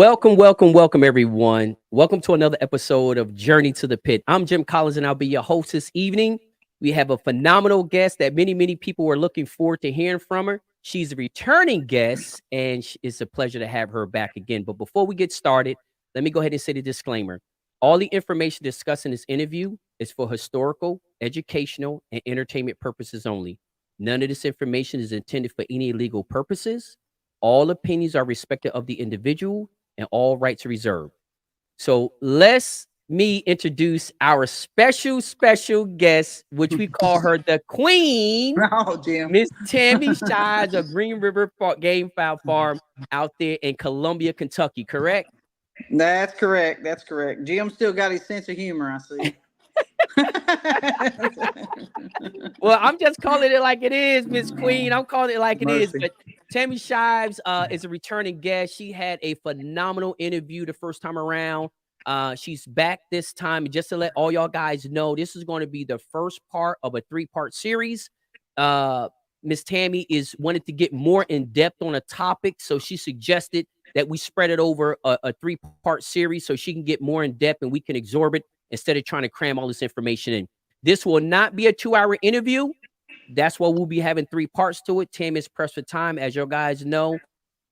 Welcome, everyone. Welcome to another episode of Journey to the Pit. I'm Jim Collins, and I'll be your host this evening. We have a phenomenal guest that many people were looking forward to hearing from her. She's a returning guest, and it's a pleasure to have her back again. But before we get started, let me go ahead and say the disclaimer. All the information discussed in this interview is for historical, educational, and entertainment purposes only. None of this information is intended for any legal purposes. All opinions are respected of the individual and all rights are reserved. So let's me introduce our special guest, which we call her the Queen, Oh, Jim. Miss Tammy Shive of Green River Gamefowl Farm out there in Columbia, Kentucky, correct? That's correct. That's correct. Jim still got his sense of humor, I see. Well, I'm just calling it like it is, Miss Queen. I'm calling it like it is. Mercy. But Tammy Shives is a returning guest. She had a phenomenal interview the first time around. She's back this time. And just to let all y'all guys know, this is going to be the first part of a 3-part series. Miss Tammy is wanted to get more in depth on a topic, so she suggested that we spread it over a 3-part series so she can get more in depth and we can absorb it instead of trying to cram all this information in. This will not be a 2-hour interview. That's why we'll be having 3 parts to it. Tammy is pressed for time. As you guys know,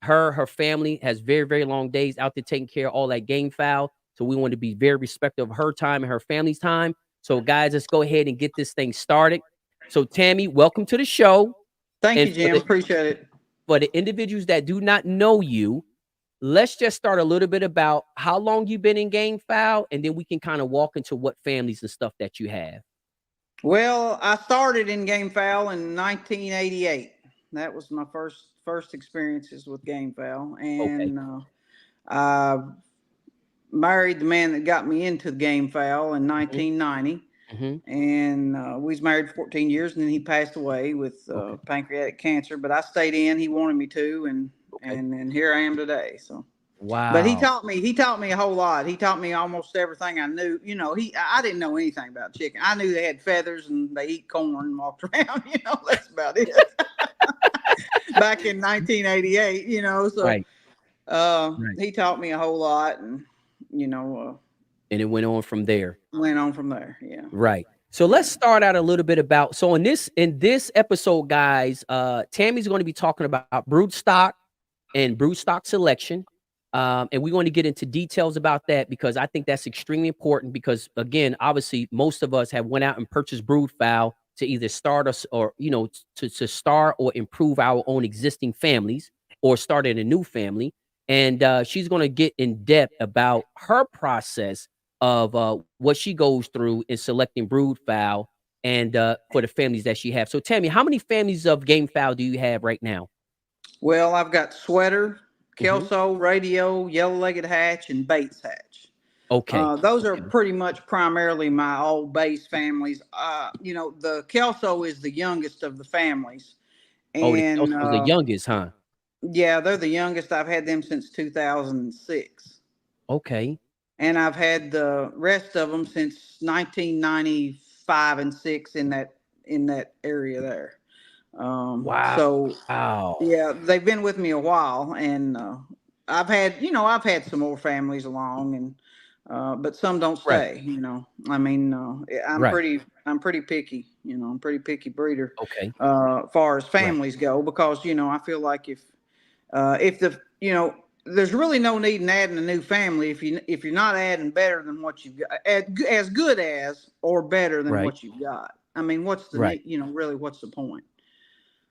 her family has very long days out there taking care of all that game fowl. So we want to be very respectful of her time and her family's time. So guys, let's go ahead and get this thing started. So Tammy, welcome to the show. Thank you, Jim. Appreciate it. For the individuals that do not know you, let's just start a little bit about how long you've been in game fowl, and then we can kind of walk into what families and stuff that you have. Well, I started in Gamefowl in 1988. That was my first experiences with Gamefowl, and I married the man that got me into Gamefowl in 1990. And we was married 14 years, and then he passed away with pancreatic cancer. But I stayed in. He wanted me to, and here I am today. So. Wow. But he taught me a whole lot. He taught me almost everything I knew. You know, I didn't know anything about chicken. I knew they had feathers and they eat corn and walked around. You know, that's about it. Back in 1988, you know, so he taught me a whole lot, and you know, and it went on from there. Yeah. Right. So let's start out a little bit about. So in this episode, guys, Tammy's going to be talking about brood stock and brood stock selection. And we're going to get into details about that because I think that's extremely important because, again, obviously, most of us have went out and purchased brood fowl to either start us or, you know, to start or improve our own existing families or start in a new family. And she's going to get in depth about her process of what she goes through in selecting brood fowl and for the families that she has. So, Tammy, how many families of game fowl do you have right now? Well, I've got sweater, Kelso, radio, yellow-legged hatch, and Bates hatch. Okay. Those are pretty much primarily my old base families. You know, the Kelso is the youngest of the families. And the Kelso is the youngest, huh? Yeah, they're the youngest. I've had them since 2006. Okay. And I've had the rest of them since 1995 and 6 in that area there. Wow. So yeah, they've been with me a while, and I've had some more families along, and but some don't stay. You know, I mean, I'm pretty picky. You know, I'm a pretty picky breeder. Okay. Far as families go, because you know, I feel like if there's really no need in adding a new family if you're not adding better than what you've got, as good as or better than what you've got. I mean, what's the really what's the point?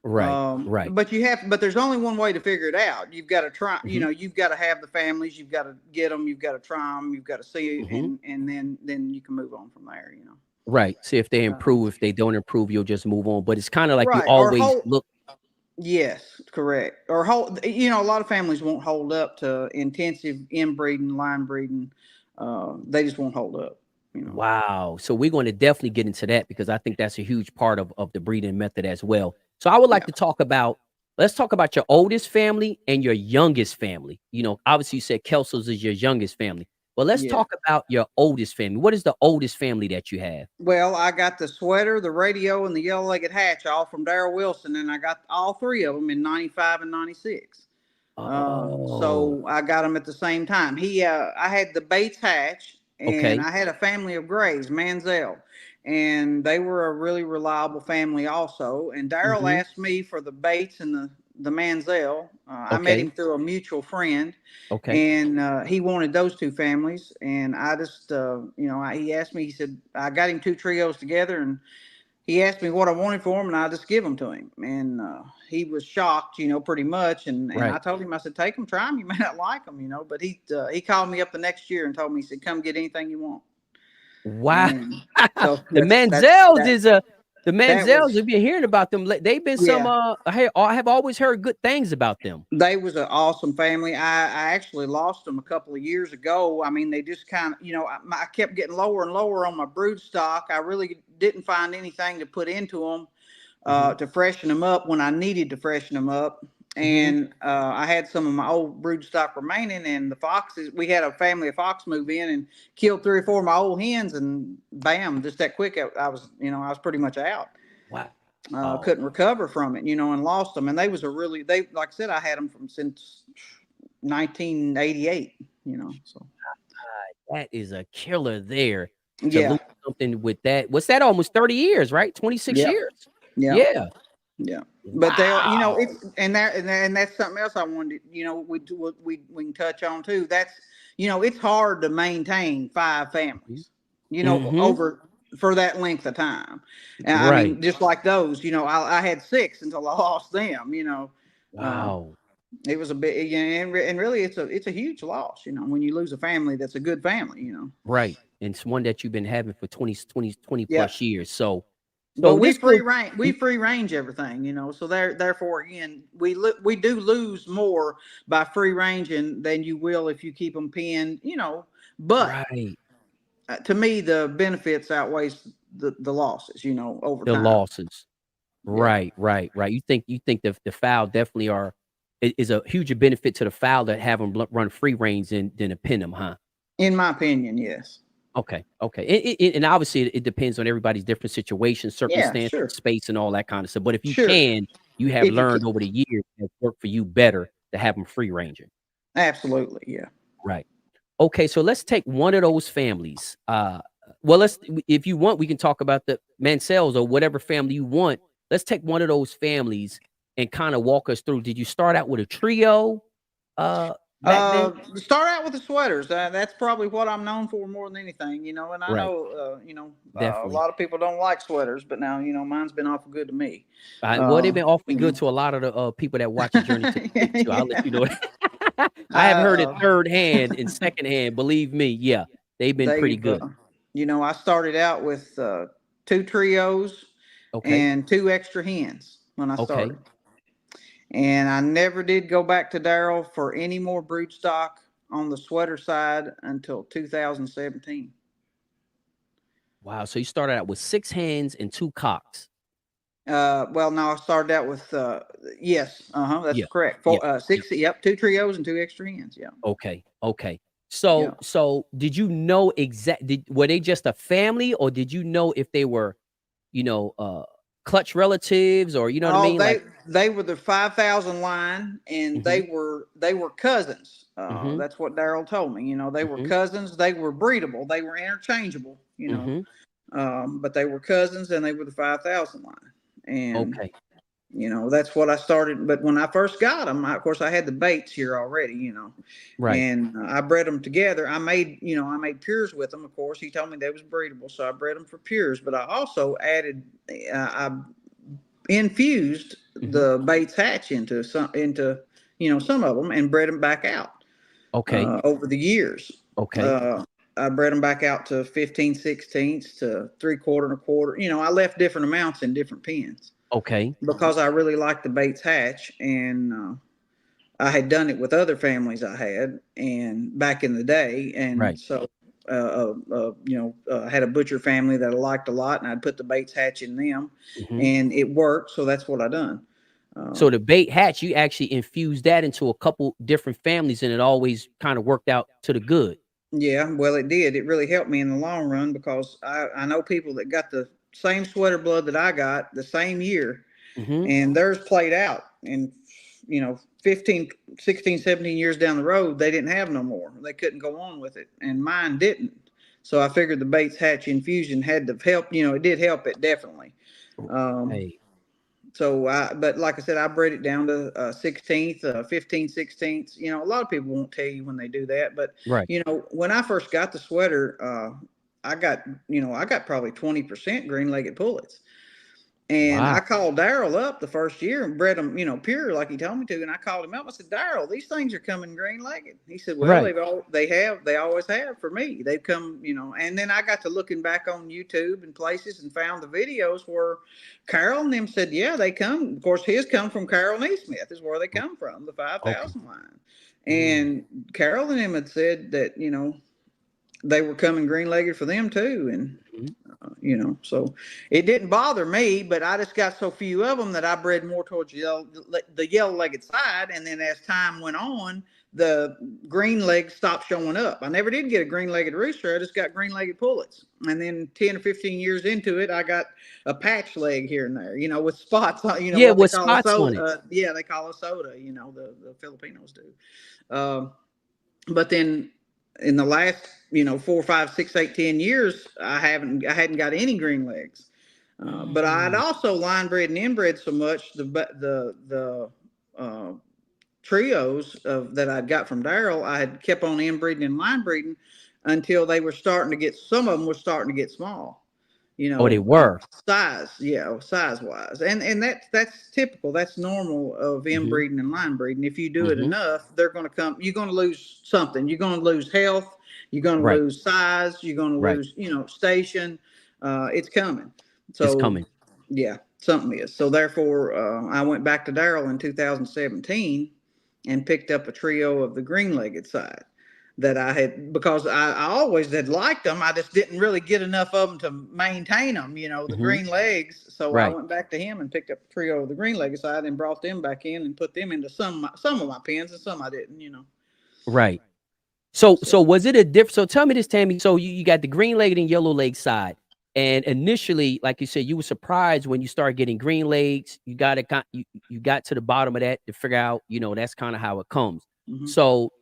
Right. But there's only one way to figure it out. You've got to try, you know, you've got to have the families, you've got to get them, you've got to try them, you've got to see it, and then you can move on from there, you know. Right. See if they improve. If they don't improve, you'll just move on. But it's kind of like you always look. Yes, correct. Or you know, a lot of families won't hold up to intensive inbreeding, line breeding. They just won't hold up. You know? Wow. So we're going to definitely get into that because I think that's a huge part of the breeding method as well. So I would like to talk about, let's talk about your oldest family and your youngest family. You know, obviously you said Kelso's is your youngest family, but let's talk about your oldest family. What is the oldest family that you have? Well, I got the sweater, the radio, and the yellow-legged hatch all from Darrell Wilson, and I got all 3 of them in 95 and 96. Oh, So I got them at the same time. I had the Bates hatch, and okay. I had a family of Grays, Mansell, and they were a really reliable family also. And Daryl Mhm. asked me for the Bates and the Mansell. I met Okay. him through a mutual friend, Okay. and he wanted those two families. And I just, he asked me. He said I got him two trios together, and he asked me what I wanted for him, and I just give them to him. And he was shocked, pretty much. And I Right. told him, I said, take them, try them. You may not like them, But he called me up the next year and told me, he said, come get anything you want. Wow. And so The Manzels is the that Manzels. was We've been hearing about them. They've been some. yeah. I have always heard good things about them. They was an awesome family. I actually lost them a couple of years ago. I mean, they just kind of, I kept getting lower and lower on my brood stock. I really didn't find anything to put into them Hmm. to freshen them up when I needed to freshen them up. Hmm. And I had some of my old brood stock remaining, and the foxes. We had a family of fox move in and killed 3 or 4 of my old hens, and bam, just that quick, I was pretty much out. Wow. Couldn't recover from it, and lost them. And they was like I said, I had them from since 1988, so That is a killer there to yeah, lose something with that. What's that? Almost 30 years, right? 26 yeah, years. yeah, Yeah. yeah. But they'll, Wow. it's and that's something else I wanted. We can touch on too. That's it's hard to maintain 5 families, Hmm. over for that length of time. And I Right. mean, just like those, I had 6 until I lost them. Uh, Wow. it was a bit, and really, it's a huge loss. When you lose a family that's a good family. Right. And it's one that you've been having for 20 Yeah. plus years. So But we this free goes. range. We free range everything. So therefore, again, we do lose more by free ranging than you will if you keep them pinned. But Right. to me, the benefits outweighs the losses. Over The time. losses. Yeah. Right, right, right. You think the foul definitely is a huge benefit to the foul that have them run free range than to pin them, huh? In my opinion, yes. Okay, okay. And obviously it depends on everybody's different situations, Yeah. circumstances, Sure. space, and all that kind of stuff. But if you Sure. can, you have If you learned can. over the years that worked for you better to have them free ranging. Absolutely. Yeah. Right. Okay, so let's take one of those families. Well, if you want, we can talk about the Mansell's or whatever family you want. Let's take one of those families and kind of walk us through. Did you start out with a trio back then? Start out with the sweaters. That's probably what I'm known for more than anything, And I Right, know, a definitely. lot of people don't like sweaters, but now, mine's been awful good to me. Well, they've Uh, been awfully you good know, to a lot of the people that watch the Journey to the Cape too. I'll let you know. yeah. I have heard it Uh, third hand and second hand. Believe me, yeah, they've been pretty they've, good. I started out with 2 trios Okay, and 2 extra hens when I okay. started. And I never did go back to Daryl for any more brood stock on the sweater side until 2017. Wow. So you started out with 6 hens and 2 cocks. Well, no, I started out with yes, that's Yeah, correct. yeah. 6, yep, 2 trios and 2 extra hens. Yeah, Okay, okay. yeah. So did you know were they just a family, or did you know if they were, you know, clutch relatives, or you know what I Oh, mean? Like, they were the 5,000 line, and mhm, they were cousins. mhm, That's what Daryl told me. They were mhm, cousins. They were breedable. They were interchangeable. mhm. But they were cousins, and they were the 5,000 line. And Okay, that's what I started. But when I first got them, of course, I had the Bates here already. right. And I bred them together. I made pures with them. Of course, he told me they was breedable, so I bred them for pures. But I also added, I infused Mhm. the Bates hatch into some of them and bred them back out Okay, over the years. okay, Uh, I bred them back out to 15/16 to 3/4 and a quarter. I left different amounts in different pens okay. because I really liked the Bates hatch, and I had done it with other families I had and back in the day, and Right. so I had a butcher family that I liked a lot, and I'd put the Bates hatch in them, Mhm. and it worked. So that's what I done. Uh, So the bait hatch, you actually infused that into a couple different families, and it always kind of worked out to the good. yeah, well, it did. It really helped me in the long run because I know people that got the same sweater blood that I got the same year, Mhm. and theirs played out in 15, 16, 17 years down the road, they didn't have no more. They couldn't go on with it. And mine didn't. So I figured the Bates Hatch Infusion had to help. It did help it definitely. Hey. So but like I said, I bred it down to 16th, 15, 16th. A lot of people won't tell you when they do that. But, Right. When I first got the sweater, I got probably 20% green-legged pullets. And Wow. I called Daryl up the first year and bred them, pure like he told me to. And I called him up. I said, Daryl, these things are coming green-legged. He said, well, Right. they always have for me. They've come, and then I got to looking back on YouTube and places and found the videos where Carol and them said, yeah, they come. Of course, his come from Carol Neesmith is where they come from, the 5,000 line. And Carol and them had said that, they were coming green-legged for them too. And, so it didn't bother me, but I just got so few of them that I bred more towards the yellow-legged side. And then as time went on, the green legs stopped showing up. I never did get a green-legged rooster. I just got green-legged pullets. And then 10 or 15 years into it, I got a patch leg here and there, with spots, Yeah, with spots on it. Yeah, they call it soda, the Filipinos do. But then in the last, 4, 5, 6, 8, 10 years, I hadn't got any green legs. But I'd also line bred and inbred so much the trios that I'd got from Daryl, I had kept on inbreeding and line breeding until they were starting to get, some of them were starting to get small. Oh, they were size wise, and that's typical. That's normal of inbreeding and line breeding. If you do it enough, they're going to come. You're going to lose something. You're going to lose health. You're going to lose size. You're going to lose, station. It's coming. So it's coming. Yeah, something is. So therefore, I went back to Daryl in 2017 and picked up a trio of the green-legged side that I had, because I always had liked them. I just didn't really get enough of them to maintain them, the green legs. So I went back to him and picked up a trio of the green-legged side and brought them back in and put them into some of my pens, and some I didn't, Right. So was it a different? So tell me this, Tammy. So you got the green-legged and yellow-legged side. And initially, like you said, you were surprised when you started getting green legs. You got to the bottom of that to figure out, that's kind of how it comes. So,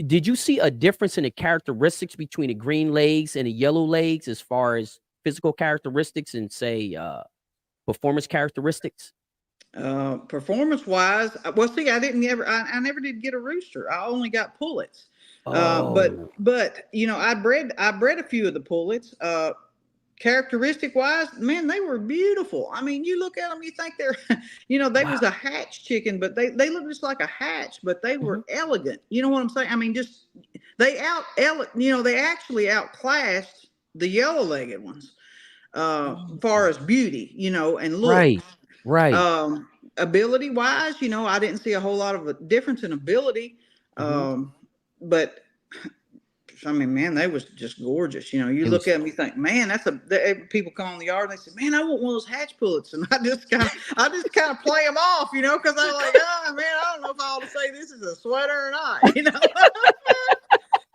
did you see a difference in the characteristics between the green legs and the yellow legs as far as physical characteristics and say performance characteristics? Performance wise, well, see, I never did get a rooster. I only got pullets. But I bred a few of the pullets. Characteristic wise, man, they were beautiful. I mean, you look at them, you think they're, they was a hatch chicken, but they look just like a hatch, but they were elegant. You know what I'm saying? I mean, just they actually outclassed the yellow-legged ones, far as beauty, and look. Right. Ability wise, I didn't see a whole lot of a difference in ability. But I mean, man, they was just gorgeous. You look at them, you think, man, people come on the yard and they say, man, I want one of those hatch pullets. And I just kind of play them off, because I'm like, oh man, I don't know if I ought to say this is a sweater or not,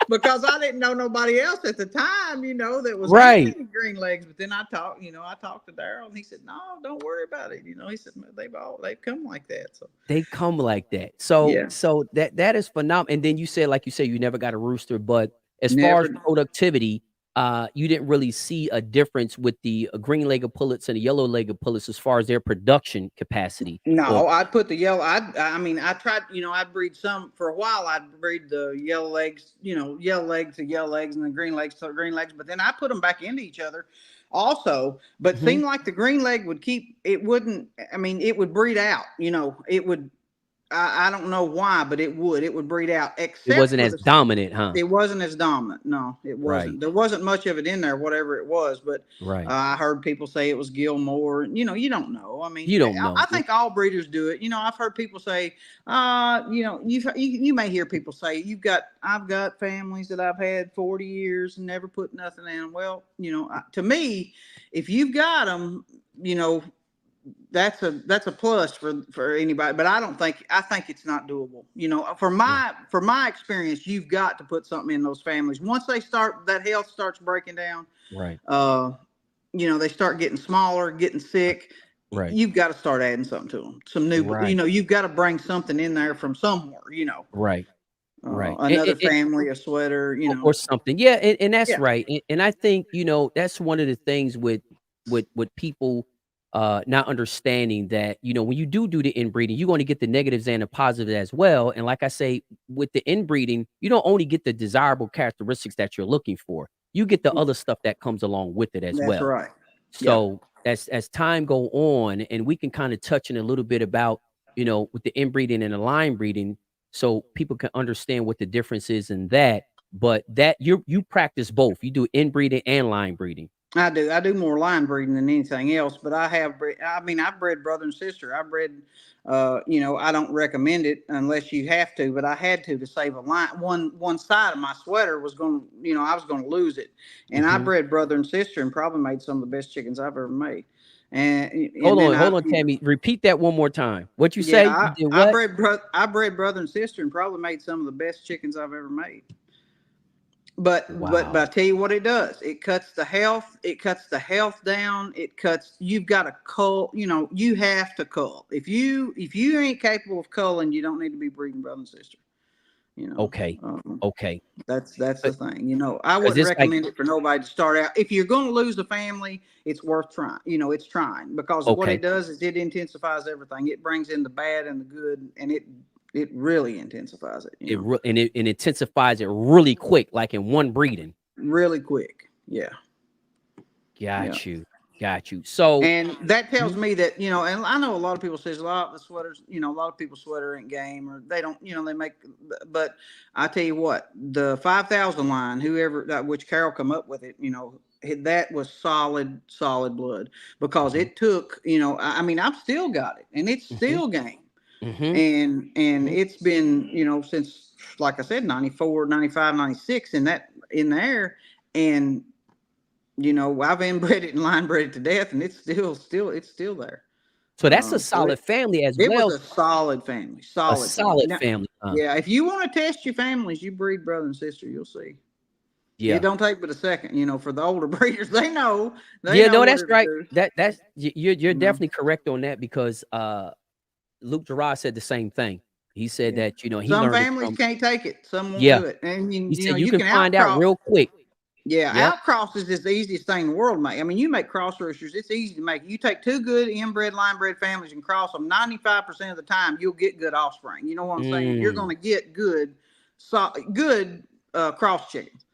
because I didn't know nobody else at the time, that was having green legs. But then I talked to Daryl, and he said, no, don't worry about it. He said, they've come like that. So they come like that. So that is phenomenal. And then you said, like you said, you never got a rooster, but as far as productivity, you didn't really see a difference with the green-legged pullets and the yellow-legged pullets as far as their production capacity. No, I'd put the yellow. I tried. I'd breed some for a while. I'd breed the yellow legs. Yellow legs to yellow legs, and the green legs to green legs. But then I put them back into each other, also. But seemed like the green leg would keep. It wouldn't. I mean, it would breed out. It would. I don't know why, but it would breed out. Except it wasn't as dominant, huh? It wasn't as dominant. No, it wasn't. There wasn't much of it in there, whatever it was. But I heard people say it was Gilmore. You don't know. I mean, you don't know. I think all breeders do it. I've heard people say, you may hear people say, I've got families that I've had 40 years and never put nothing in them. Well, to me, if you've got them, that's a plus for anybody, but I think it's not doable. For my experience, you've got to put something in those families. Once that health starts breaking down, they start getting smaller, getting sick. Right. you've got to start adding something to them. Some new, Right. you've got to bring something in there from somewhere, Right. Right. another family, a sweater, Or something. Yeah, and that's Yeah, right. And I think, that's one of the things with people not understanding that, when you do the inbreeding, you're going to get the negatives and the positives as well. And like I say, with the inbreeding, you don't only get the desirable characteristics that you're looking for. You get the other stuff that comes along with it as that's well. right. Yeah. So as time go on, and we can kind of touch in a little bit about, with the inbreeding and the line breeding, so people can understand what the difference is in that. But that you practice both. You do inbreeding and line breeding. I do. I do more line breeding than anything else, but I have bred. I mean, I've bred brother and sister. I bred. I don't recommend it unless you have to, but I had to save a line. One side of my sweater was going. I was going to lose it, and I bred brother and sister, and probably made some of the best chickens I've ever made. And Hold then on, Tammy. Repeat that one more time. What you say? You yeah, did what? I bred brother and sister, and probably made some of the best chickens I've ever made. But I tell you what it does. It cuts the health. It cuts the health down. You've got to cull. You have to cull. If you ain't capable of culling, you don't need to be breeding brother and sister. Okay. Okay. That's the thing. I 'Cause wouldn't it's like, recommend it for nobody to start out. If you're going to lose a family, it's worth trying. It's trying, because what okay. it does is it intensifies everything. It brings in the bad and the good, and it really intensifies it. It intensifies it really quick, like in one breeding. Really quick. Yeah. Got you. So, And that tells me that, and I know a lot of people says a lot of the sweaters, a lot of people sweater ain't game, or they don't, they make, but I tell you what, the 5,000 line, which Carol come up with it, that was solid blood, because it took, I mean, I've still got it, and it's still game. And it's been, since, like I said, 94, 95, 96 in there. And, I've inbred it and line bred it to death, and it's still there. So that's a solid family as It well. was a solid family. Solid family. Yeah, if you want to test your families, you breed brother and sister, you'll see. Yeah. It don't take but a second, for the older breeders. They know. No, that's right. You're definitely correct on that, because Luke Gerard said the same thing. He said that, he some learned families can't take it. Some won't Yeah. do it. And He said you you can find out real quick. Yeah, Yep. outcrosses is the easiest thing in the world to make. I mean, you make cross roosters, it's easy to make. You take two good inbred, line bred families and cross them, 95% of the time, you'll get good offspring. You know what I'm saying? You're going to get good cross chickens.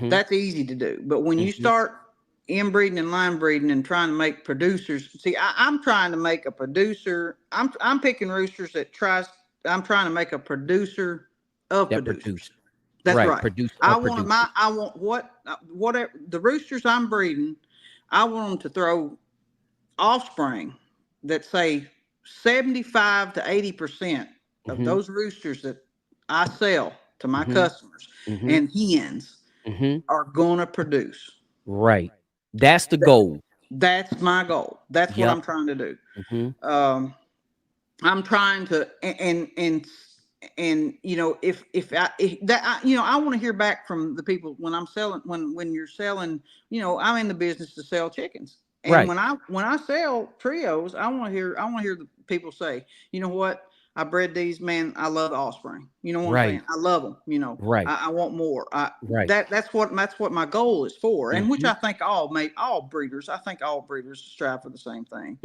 That's easy to do. But when you start inbreeding and line breeding and trying to make producers, see, I'm trying to make a producer. I'm picking roosters I'm trying to make a producer of producers. That's right. I want whatever the roosters I'm breeding, I want them to throw offspring that say 75 to 80% of those roosters that I sell to my customers and hens are gonna produce. Right. That's the goal. That's my goal. That's what I'm trying to do. I'm trying to, and I want to hear back from the people when I'm selling, when you're selling, I'm in the business to sell chickens. And when I sell trios, I want to hear the people say, you know what, I bred these, man, I love the offspring. You know what I'm saying? I love them. I want more. That's what my goal is for. And which I think all breeders strive for the same thing.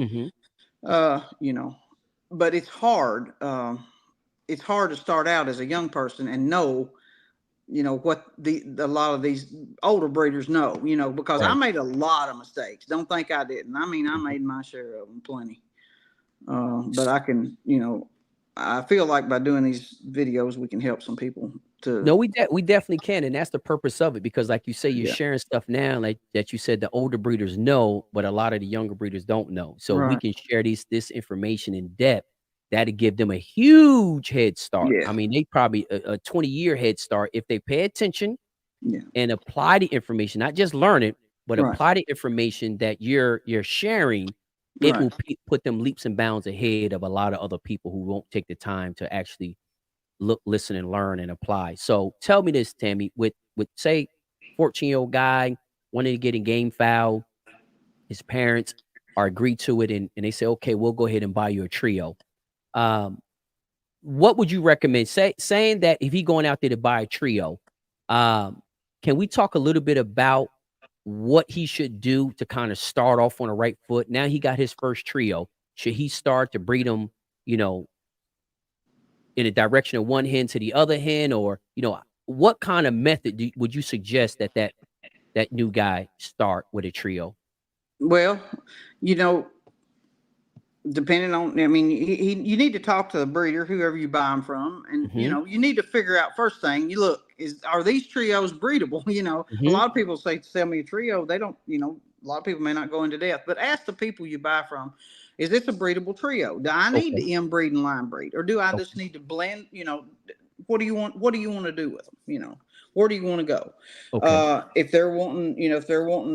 But it's hard. It's hard to start out as a young person and know, what a lot of these older breeders know, because I made a lot of mistakes. Don't think I didn't. I mean, I made my share of them, plenty. But I can, I feel like by doing these videos, we can help some people to. No, we definitely can. And that's the purpose of it, because like you say, you're sharing stuff now, like that you said the older breeders know, but a lot of the younger breeders don't know. So we can share this information in depth. That'll give them a huge head start. I mean, they probably a 20-year head start if they pay attention and apply the information, not just learn it, but apply the information that you're sharing. It will put them leaps and bounds ahead of a lot of other people who won't take the time to actually look, listen, and learn and apply. So tell me this, Tammy, with say 14-year-old guy wanting to get in Gamefowl, his parents or agree to it, and they say, okay, we'll go ahead and buy you a trio. What would you recommend? Saying that if he going out there to buy a trio, can we talk a little bit about what he should do to kind of start off on the right foot? Now he got his first trio. Should he start to breed them, in a direction of one hen to the other hen, or what kind of method would you suggest that new guy start with a trio? Well, depending on, you need to talk to the breeder, whoever you buy them from, and you need to figure out, first thing, are these trios breedable? A lot of people say, sell me a trio. They don't, a lot of people may not go into depth, but ask the people you buy from, is this a breedable trio? Do I need to inbreed and line breed, or do I just need to blend? What do you want to do with them? Where do you want to go? If they're wanting,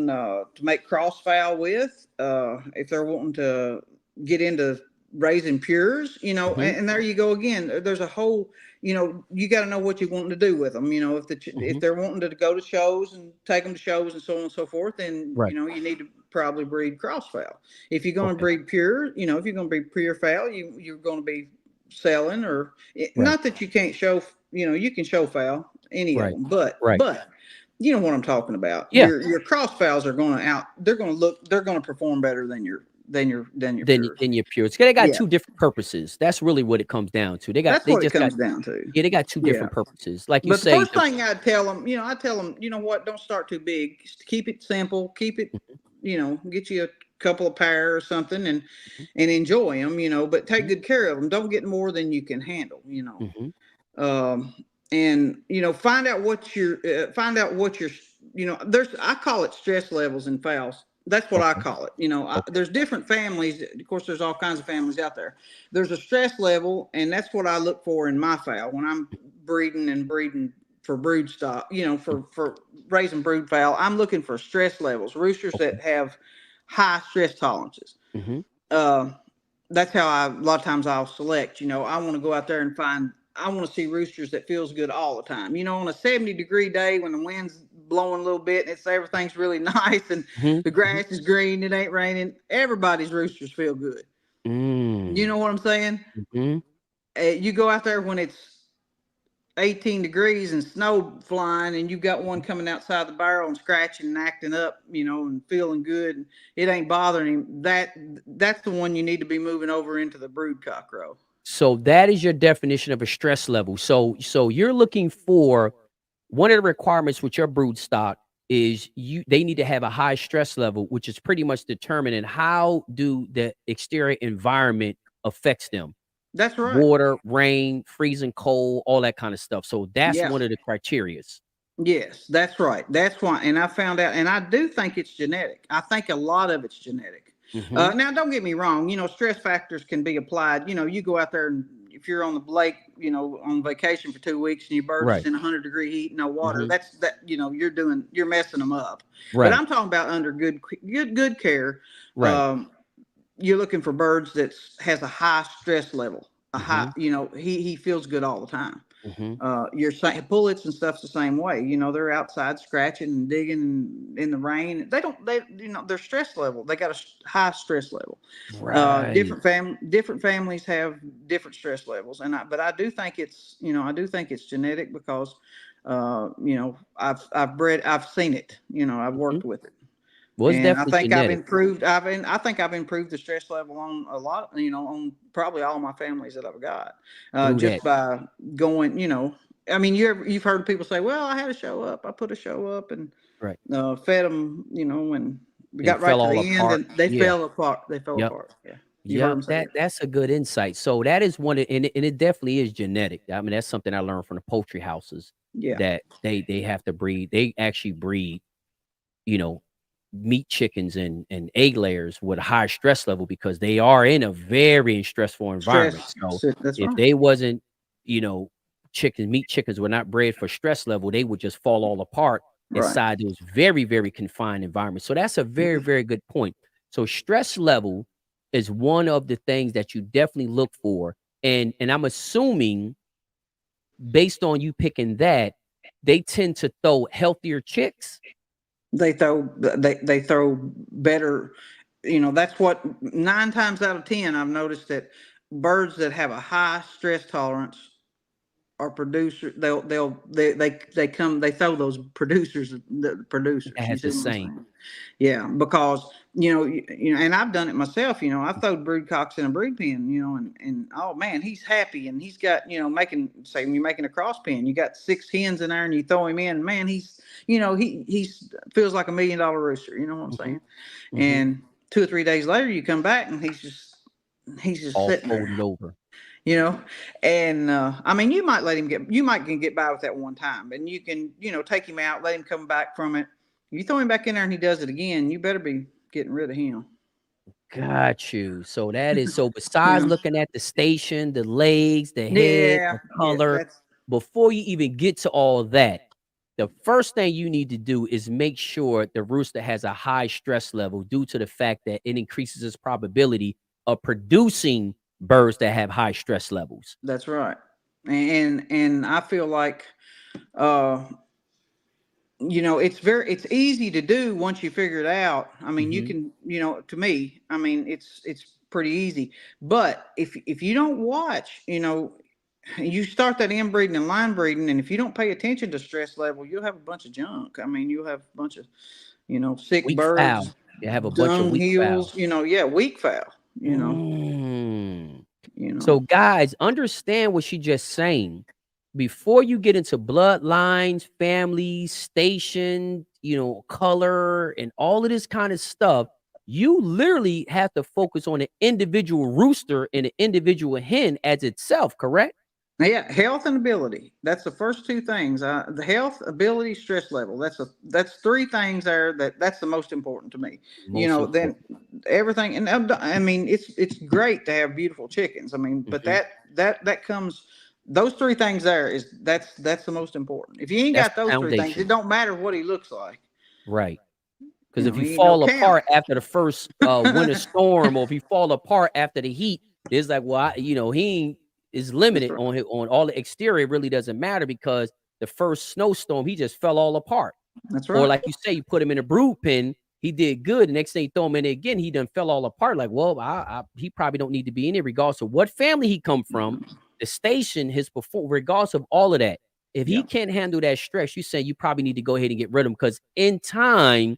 to make cross fowl with, if they're wanting to get into raising pures, and there you go again. There's a whole, you got to know what you want to do with them. If they're wanting to go to shows and take them to shows and so on and so forth, then you need to probably breed cross fowl. If you're going to breed pure, if you're going to breed pure fowl, you're going to be selling, or not that you can't show, you can show fowl any of them, but you know what I'm talking about. Your cross fowls are going to they're going to perform better than your pures. They got two different purposes. That's really what it comes down to. They got two different purposes. Like you say. But the first thing I tell them, what, don't start too big. Just keep it simple. Keep it, get you a couple of pair or something and enjoy them, but take good care of them. Don't get more than you can handle, and find out what your I call it stress levels in fowls. That's what I call it. There's different families. Of course, there's all kinds of families out there. There's a stress level, and that's what I look for in my fowl when I'm breeding for brood stock, for raising brood fowl. I'm looking for stress levels, roosters that have high stress tolerances. That's how a lot of times I'll select. I want to go out there and I want to see roosters that feels good all the time. On a 70-degree day when the wind's blowing a little bit and everything's really nice and the grass is green, it ain't raining, everybody's roosters feel good. You know what I'm saying? You go out there when it's 18 degrees and snow flying, and you got one coming outside the barrel and scratching and acting up, and feeling good, and it ain't bothering him. That's the one you need to be moving over into the brood cock row. So that is your definition of a stress level. So you're looking for, one of the requirements with your brood stock is they need to have a high stress level, which is pretty much determining how do the exterior environment affects them. That's right. Water, rain, freezing cold, all that kind of stuff. So that's one of the criterias. Yes, that's right. That's why. And I found out, and I do think it's genetic. I think a lot of it's genetic. Now, don't get me wrong. Stress factors can be applied. You go out there, and if you're on the lake, on vacation for 2 weeks, and your birds is in 100-degree heat, no water, you're messing them up. But I'm talking about under good care. You're looking for birds that has a high stress level, a high, he feels good all the time. Your pullets and stuff's the same way. They're outside scratching and digging in the rain. Their stress level, they got a high stress level. Different families have different stress levels. But I do think it's, genetic because, I've seen it, I've worked with it. Well, it's and I think genetic. I think I've improved the stress level on a lot, on probably all my families that I've got, just by going, you've heard people say, well, I had a show up. I put a show up and fed them, and we got right to the end and they fell apart. They fell apart. Yeah. That's a good insight. So that is one, and it definitely is genetic. I mean, that's something I learned from the poultry houses. That they have to breed. They actually breed, meat chickens and egg layers with a high stress level because they are in a very stressful environment. So if they wasn't, meat chickens were not bred for stress level, they would just fall all apart inside those very, very confined environments. So that's a very, very good point. So stress level is one of the things that you definitely look for. And I'm assuming based on you picking that, they tend to throw healthier chicks. They throw better. that's what 9 times out of 10 I've noticed that birds that have a high stress tolerance are producers. They come, they throw those the producers. That You has see the what I'm same. saying? Yeah, because and I've done it myself. I throwed brood cocks in a brood pen. And oh man, he's happy, and he's got say when you're making a cross pen, you got 6 hens in there, and you throw him in. Man, he's feels like $1 million rooster. You know what I'm Mm-hmm. saying? Mm-hmm. And 2 or 3 days later, you come back, and he's just All sitting there. folded over. And I mean, you might can get by with that one time, and you can, take him out, let him come back from it. You throw him back in there and he does it again, you better be getting rid of him. Got you. So that is so. You Besides know, looking at the station, the legs, the head, yeah, the yeah, color, before you even get to all that, the first thing you need to do is make sure the rooster has a high stress level due to the fact that it increases its probability of producing birds that have high stress levels. that's right. And I feel like, uh, it's easy to do once you figure it out. I mean, you Hmm. can, to me, I mean, it's pretty easy. But if you don't watch, you start that inbreeding and line breeding, and if you don't pay attention to stress level, you'll have a bunch of junk. I mean, you'll have a bunch of, sick Weak fowl. birds, You have a bunch of dung weak fowl. heels, yeah, weak fowl, Mm. you know. So, guys, understand what she just saying. Before you get into bloodlines, families, station, color, and all of this kind of stuff, you literally have to focus on an individual rooster and an individual hen as itself, correct? Yeah, health and ability. That's the first 2 things. The health, ability, stress level. That's 3 things there. That's the most important to me. Most Then important. everything. And I mean, it's great to have beautiful chickens. I mean, but Hmm. that comes. Those 3 things there that's the most important. If you ain't That's got the those 3 things, it foundation, don't matter what he looks like. right? Because if you He ain't no fall count. apart after the first winter storm, or if you fall apart after the heat, it's like, well, he is That's limited right. on all the exterior. It really doesn't matter because the first snowstorm, he just fell all apart. That's Or right. like you say, you put him in a brood pen, he did good. The next thing you throw him in it again, he done fell all apart. Like, well, he probably don't need to be in it, regardless of what family he come from, the station, his before, regardless of all of that. If he Yeah. can't handle that stress, you say you probably need to go ahead and get rid of him because in time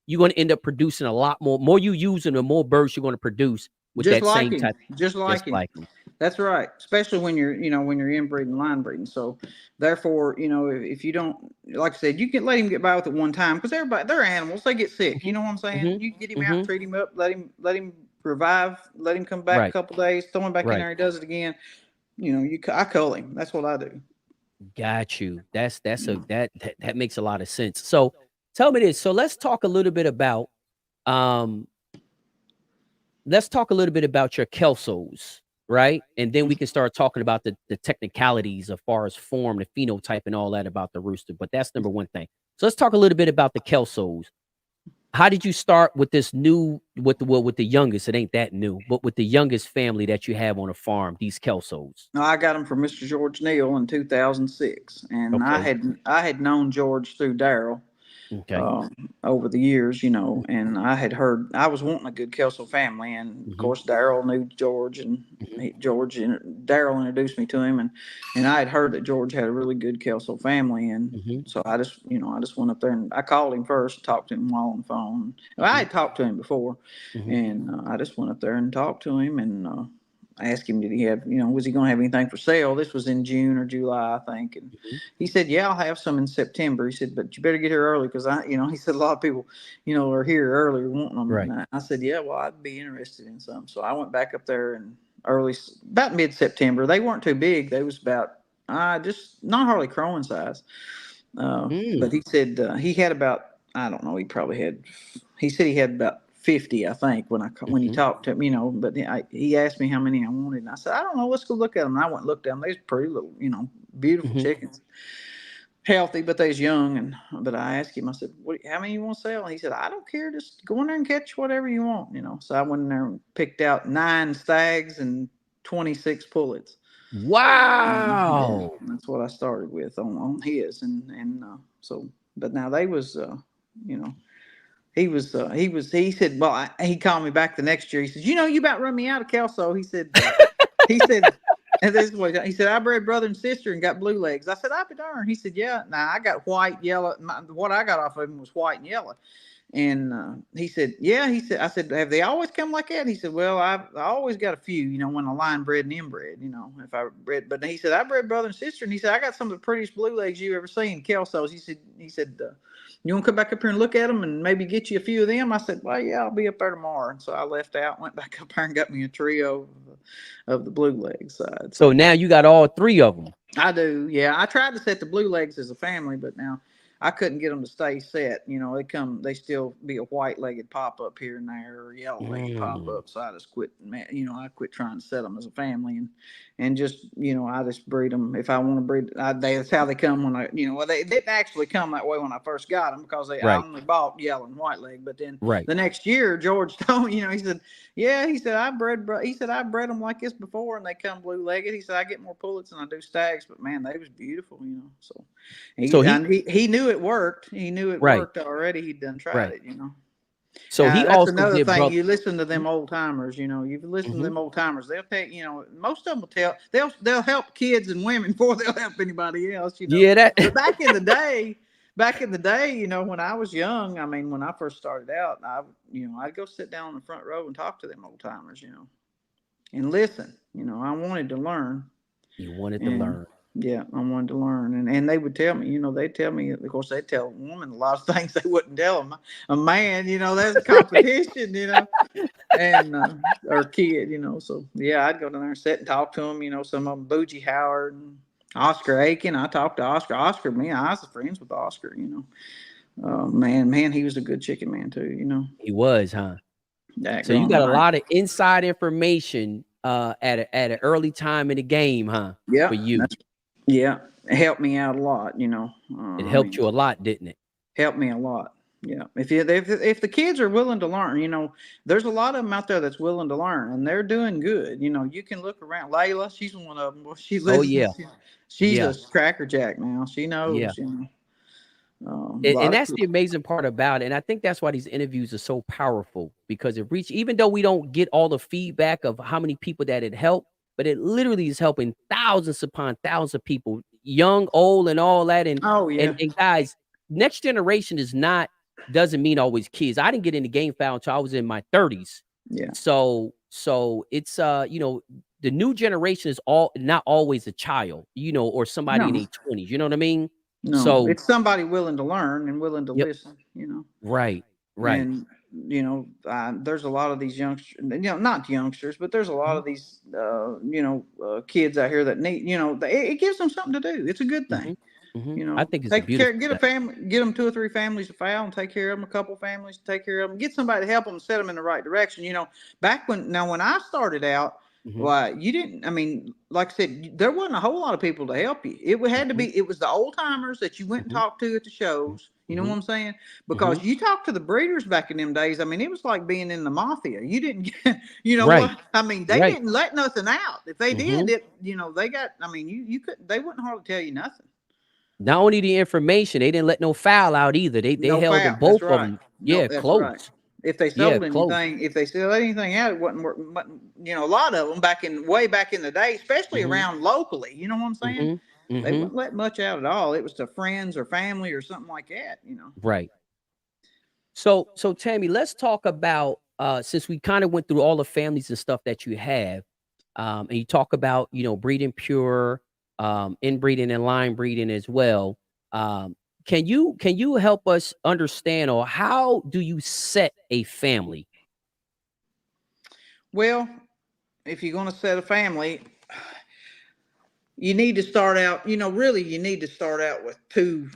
you're going to end up producing a lot more. More you use him, the more birds you're going to produce with Just that like same him. type, Just just like him. like him. That's right. Especially when you're inbreeding, line breeding. So therefore, if you don't, like I said, you can let him get by with it one time because they're animals. They get sick. You Hmm. know what I'm saying? Hmm. You get him out, Hmm. treat him up, let him revive, let him come back a Right, couple days, throw him back in right. there, he does it again. I cull him. That's what I do. Got you. That makes a lot of sense. So tell me this. So um let's talk a little bit about your kelsos, right? And then we can start talking about the technicalities as far as form, the phenotype, and all that about the rooster. But that's number one thing. So let's talk a little bit about the kelsos. How did you start with this new with the youngest? It ain't that new, but with the youngest family that you have on a farm, these kelsos. No, I got him from Mr. George Neal in 2006, and Okay. I had known George through Daryl. Okay. um, Over the years, and I had heard I was wanting a good Kelso family, and of Hmm. course Daryl knew George, and Hmm. George and Daryl introduced me to him, and I had heard that George had a really good Kelso family, and Hmm. so I just went up there and I called him first, talked to him while on the phone. Well, I Hmm. had talked to him before, Hmm. and I just went up there and talked to him, and I asked him, did he have, was he going to have anything for sale? This was in June or July, I think. And Hmm. he said, yeah, I'll have some in September. He said, but you better get here early because he said a lot of people, are here early wanting them. Right. And I said, yeah, well, I'd be interested in some. So I went back up there and about mid-September. They weren't too big. They was about, just not hardly crowing size. But Mm. he said he had about, I don't know, he said he had about 50, I think, when he Hmm. talked to him, but he asked me how many I wanted. And I said, I don't know, let's go look at them. And I went and looked at them. They was pretty little, beautiful Hmm. chickens, healthy, but they was young. But I asked him, I said, how many you want to sell? And he said, I don't care. Just go in there and catch whatever you want. So I went in there and picked out 9 stags and 26 pullets. Yeah, Wow. that's what I started with on his, but now they was, you know, He said, well, he called me back the next year. He said, you about run me out of Kelso. He said, he said, and this is what he said, I bred brother and sister and got blue legs. I said, I'll be darned. He said, yeah. Now I got white, yellow. What I got off of him was white and yellow. And he said, yeah. He said, I said, have they always come like that? He said, well, I always got a few, when I line bred and inbred, if I bred. But he said, I bred brother and sister. And he said, I got some of the prettiest blue legs you ever seen, Kelsos. He said, you want to come back up here and look at them and maybe get you a few of them? I said, well, yeah, I'll be up there tomorrow. And so I left out, went back up there and got me a trio of the blue legs side. So now you got all 3 of them. I do. Yeah. I tried to set the blue legs as a family, but now I couldn't get them to stay set. They still be a white-legged pop-up here and there, or yellow-legged pop-up. So I just quit, I quit trying to set them as a family, and just, I just breed them if I want to breed. That's how they come when they didn't actually come that way when I first got them, because I only bought yellow and white leg. But then the next year, George told me, he said, yeah, he said, I bred them like this before, and they come blue-legged. He said, I get more pullets than I do stags, but man, they was beautiful, So he knew it worked. He knew it worked already. He'd done tried it, So he that's also another thing. You listen to them old timers. You've listened to them old timers. They'll tell most of them will tell. They'll help kids and women before they'll help anybody else. Yeah, that. But back in the day, when I was young, I mean, when I first started out, I'd go sit down in the front row and talk to them old timers, and listen. I wanted to learn. You wanted to learn. Yeah, I wanted to learn, and they would tell me, they'd tell me. Of course, they'd tell a woman a lot of things they wouldn't tell a man. That's competition, and or kid, So yeah, I'd go down there and sit and talk to them. Some of them, Bougie Howard and Oscar Aiken. I talked to Oscar. I was friends with Oscar. Man, he was a good chicken man too. He was, huh? So you got a lot of inside information at an early time in the game, huh? Yeah, for you. Yeah, it helped me out a lot, It helped you a lot, didn't it? Helped me a lot. Yeah. If the kids are willing to learn, there's a lot of them out there that's willing to learn, and they're doing good. You can look around. Layla, she's one of them. Well, she's she's a crackerjack now. She knows. Yeah. And that's the amazing part about it. And I think that's why these interviews are so powerful, because even though we don't get all the feedback of how many people that it helped, but it literally is helping thousands upon thousands of people, young, old, and all that. And and guys, next generation doesn't mean always kids. I didn't get into Gamefowl until I was in my 30s. Yeah. So it's the new generation is not always a child, or somebody in their 20s. You know what I mean? No, so it's somebody willing to learn and willing to listen. Right. And there's a lot of these youngsters, not youngsters, but there's a lot of these, kids out here that need, it gives them something to do. It's a good thing. I think it's get a family, get them 2 or 3 families to fowl and take care of them, a couple families to take care of them, get somebody to help them, set them in the right direction. Back when I started out, well, you didn't, I mean, like I said, there wasn't a whole lot of people to help you. It had to be, it was the old timers that you went and talked to at the shows. You know what I'm saying? Because you talked to the breeders back in them days. I mean, it was like being in the mafia. You didn't get, what? I mean, they didn't let nothing out. If they did, they got, I mean, you couldn't, they wouldn't hardly tell you nothing. Not only the information, they didn't let no fowl out either. They held them, both of them. Yeah, close. Right. If they sold anything, if they sold anything out, it wasn't working. But, a lot of them way back in the day, especially around locally, you know what I'm saying? They wouldn't let much out at all. It was to friends or family or something like that, Right. So Tammy, let's talk about, since we kind of went through all the families and stuff that you have, and you talk about, breeding pure, inbreeding and line breeding as well. Can you help us understand, or how do you set a family? Well, if you're going to set a family, you need to start out, really you need to start out with 2.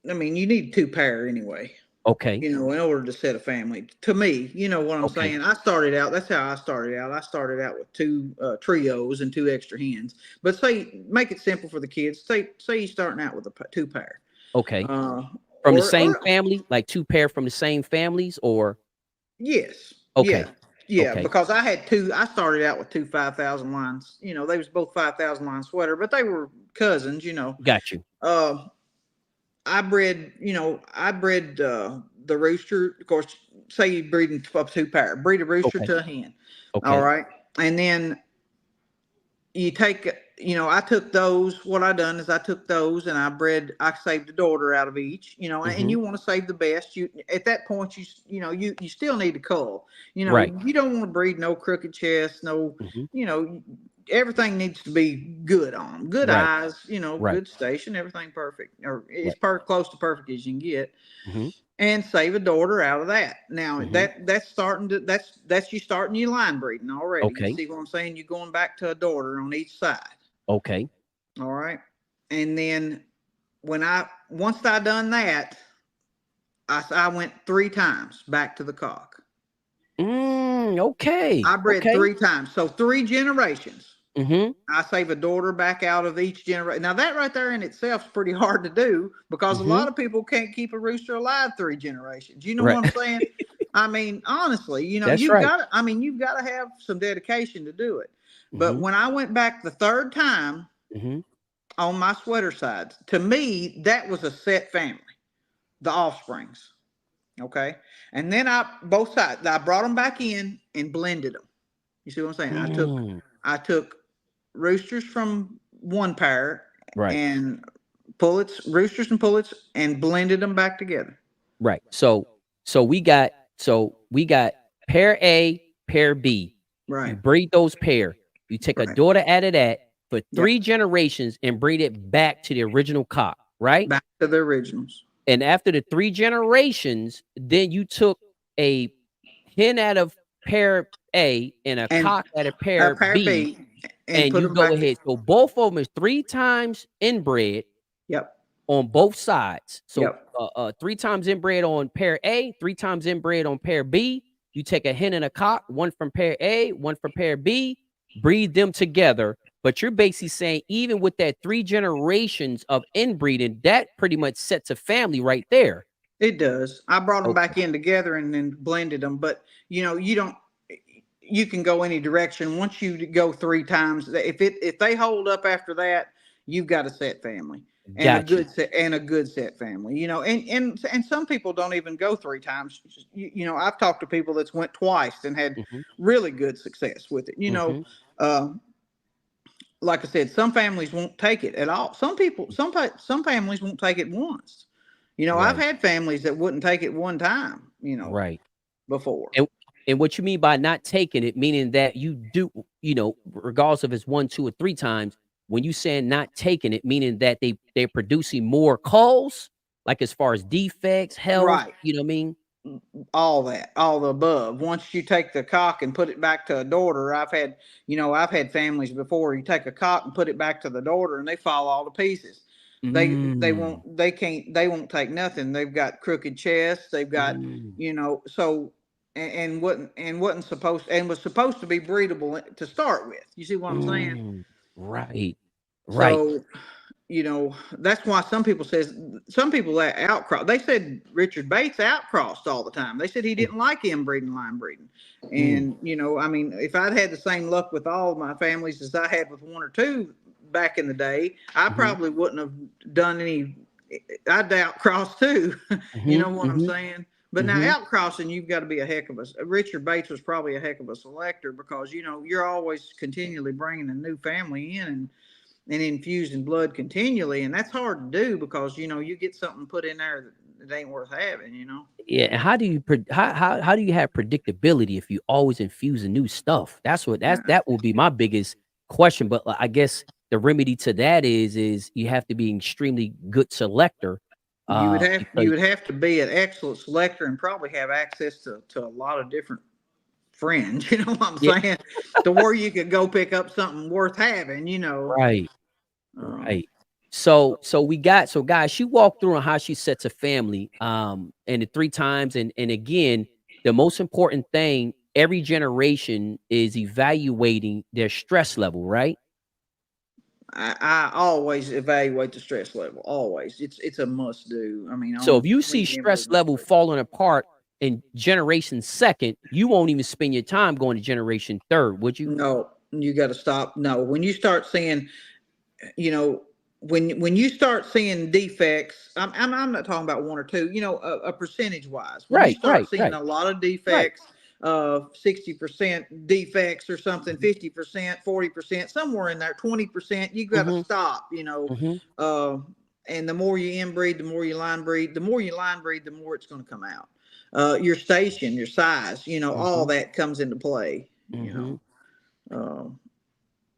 I mean, you need 2 pair anyway. Okay. In order to set a family. To me, you know what I'm saying? That's how I started out. I started out with 2 trios and 2 extra hens. But make it simple for the kids. Say you're starting out with a 2 pair. Okay. From the same family, like 2 pair from the same families, or? Yes. Okay. Yeah, because I had 2. I started out with 2 5,000 lines. They was both 5,000 line sweater, but they were cousins. Got you. I bred the rooster, of course, say you're breeding up 2 pair, breed a rooster Okay. to a hen. Okay. All right. And then you take, I took those. What I done is I took those and I saved a daughter out of each, and you want to save the best. You at that point, you still need to cull. Right. You don't want to breed no crooked chest, no, everything needs to be good on 'em. Good Right. eyes, Right. good station, everything perfect, or Right. close to perfect as you can get. Mm-hmm. And save a daughter out of that. Now Mm-hmm. that's you starting your line breeding already. You Okay. see what I'm saying? You're going back to a daughter on each side. Okay. All right. And then once I done that, I went 3 times back to the cock. Okay. I bred Okay. 3 times. So 3 generations. Mm-hmm. I save a daughter back out of each generation. Now that right there in itself is pretty hard to do because a lot of people can't keep a rooster alive 3 generations. You know Right. what I'm saying? I mean, honestly, That's right. you've got to have some dedication to do it. But Mm-hmm. when I went back the 3rd time on my sweater sides, to me, that was a set family, the offsprings. Okay. And then both sides, I brought them back in and blended them. You see what I'm saying? I took roosters from one pair Right. and roosters and pullets, and blended them back together. Right. So we got pair A, pair B. Right. You breed those pair. You take a daughter out of that for 3 generations and breed it back to the original cock, right? Back to the originals. And after the 3 generations, then you took a hen out of pair A and a cock out of pair B, and you go ahead. So both of them is 3 times inbred. Yep. On both sides. So 3 times inbred on pair A, 3 times inbred on pair B. You take a hen and a cock, one from pair A, one from pair B, breed them together. But you're basically saying even with that 3 generations of inbreeding, that pretty much sets a family right there. It does. I brought them back in together and then blended them. But you can go any direction once you go 3 times. If they hold up after that, you've got a set family. And a good set family, and some people don't even go 3 times. I've talked to people that's went twice and had really good success with it. Like I said, some families won't take it at all. Some families won't take it once. I've had families that wouldn't take it 1 time. Before. And what you mean by not taking it, meaning that you do, regardless if it's 1, 2, or 3 times. When you saying not taking it, meaning that they're producing more culls, like as far as defects, health, right? You know what I mean? All the above. Once you take the cock and put it back to a daughter, I've had families before. You take a cock and put it back to the daughter, and they fall all to pieces. They won't take nothing. They've got crooked chests. They've got so. And was supposed to be breedable to start with. You see what I'm saying? Right. So, that's why some people that outcross. They said Richard Bates outcrossed all the time. They said he didn't like inbreeding, line breeding. And, I mean, if I'd had the same luck with all of my families as I had with 1 or 2 back in the day, I probably wouldn't have done any. I'd outcross too. You know what I'm saying? But now outcrossing, you've got to be a heck of a. Richard Bates was probably a heck of a selector because you're always continually bringing a new family in and infusing blood continually, and that's hard to do because you get something put in there that ain't worth having. Yeah. How do you how do you have predictability if you always infusing new stuff? That will be my biggest question. But I guess the remedy to that is you have to be an extremely good selector. You would have to be an excellent selector and probably have access to a lot of different friends. You know what I'm saying? To where you could go pick up something worth having. Right. Right. So guys, she walked through on how she sets a family and the 3 times and again, the most important thing, every generation is evaluating their stress level, right? I always evaluate the stress level. Always. It's a must do. I mean, so if you see stress level falling apart in generation 2nd, you won't even spend your time going to generation 3rd, would you? No, you got to stop. No, when you start seeing, when you start seeing defects, I'm not talking about one or two, a percentage wise. When you start seeing a lot of defects, 60% defects or something, 50%, 40%, somewhere in there, 20%, you got to stop, and the more you inbreed, the more you line breed, the more it's going to come out. Your station, your size, all that comes into play,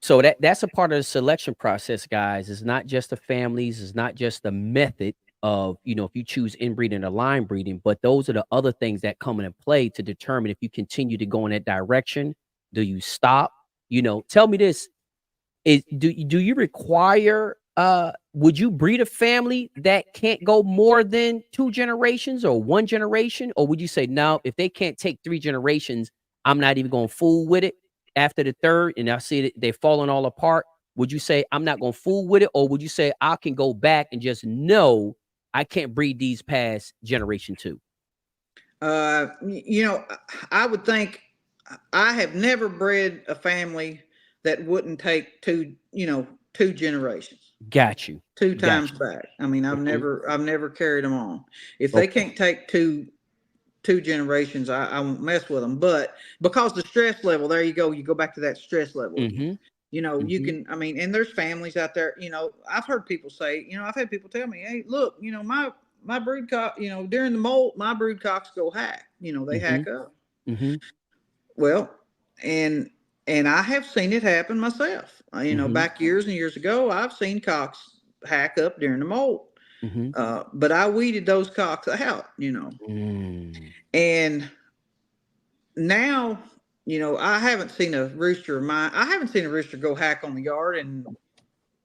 So that's a part of the selection process, guys. It's not just the families. It's not just the method of, if you choose inbreeding or line breeding, but those are the other things that come into play to determine if you continue to go in that direction. Do you stop? Tell me this. Do you require, would you breed a family that can't go more than 2 generations or 1 generation? Or would you say, no, if they can't take 3 generations, I'm not even going to fool with it after the 3rd, and I see that they're falling all apart? Would you say, I'm not going to fool with it? Or would you say, I can go back and just know I can't breed these past generation 2? I would think I have never bred a family that wouldn't take 2 generations. Got you. 2 times back. I mean, I've never carried them on. If they can't take two generations, I won't mess with them. But because the stress level, there you go back to that stress level. You can, and there's families out there, I've heard people say, I've had people tell me, hey, look, my brood cock, during the molt, my brood cocks go hack, they hack up. Well, and I have seen it happen myself. Back years and years ago, I've seen cocks hack up during the molt. But I weeded those cocks out, and now, I haven't seen a rooster of mine. I haven't seen a rooster go hack on the yard in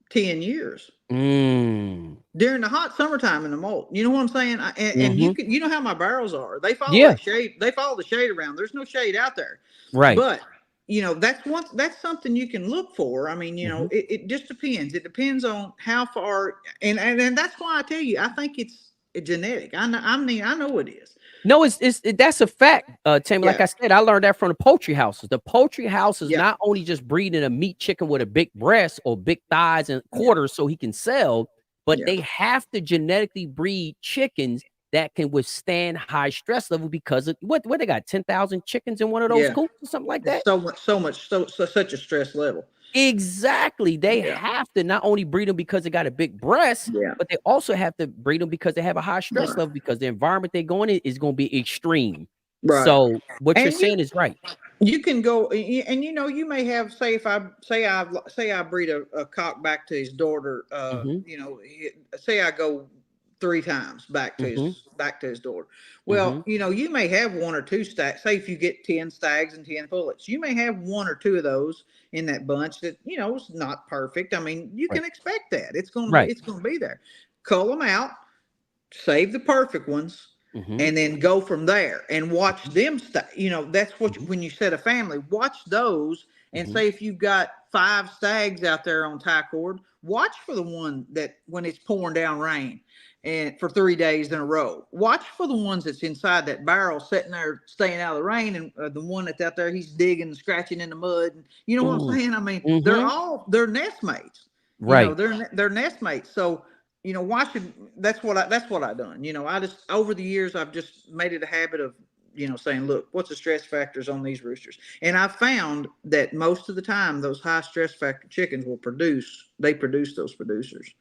10 years. During the hot summertime in the molt. You know what I'm saying? And you know how my barrels are. They follow that shade. They follow the shade around. There's no shade out there. Right. But that's something you can look for. It just depends. It depends on how far, and that's why I tell you, I think it's genetic. I know it is. No, that's a fact, Tammy. Like I said, I learned that from the poultry houses. The poultry houses not only just breeding a meat chicken with a big breast or big thighs and quarters so he can sell, but they have to genetically breed chickens that can withstand high stress level because of what they got 10,000 chickens in one of those coops or something like that. Such a stress level. Exactly. They have to not only breed them because they got a big breast, but they also have to breed them because they have a high stress level because the environment they're going in is going to be extreme. Right. So what you're saying is right. You can go and you may have, say I breed a cock back to his daughter, say I go 3 times back to his daughter. Well, you may have 1 or 2 stacks. Say if you get 10 stags and 10 pullets, you may have 1 or 2 of those in that bunch that is not perfect. You can expect that it's going to be there. Cull them out, save the perfect ones, and then go from there and watch them stay. That's what when you set a family, watch those and say if you've got 5 stags out there on tie cord, watch for the one that when it's pouring down rain and for 3 days in a row, watch for the ones that's inside that barrel sitting there staying out of the rain, and the one that's out there, he's digging and scratching in the mud. And you know what I'm saying? They're nest mates, right? They're nest mates. So watching, that's what I done. I just, over the years, I've just made it a habit of saying, look, what's the stress factors on these roosters? And I found that most of the time those high stress factor chickens will produce those producers.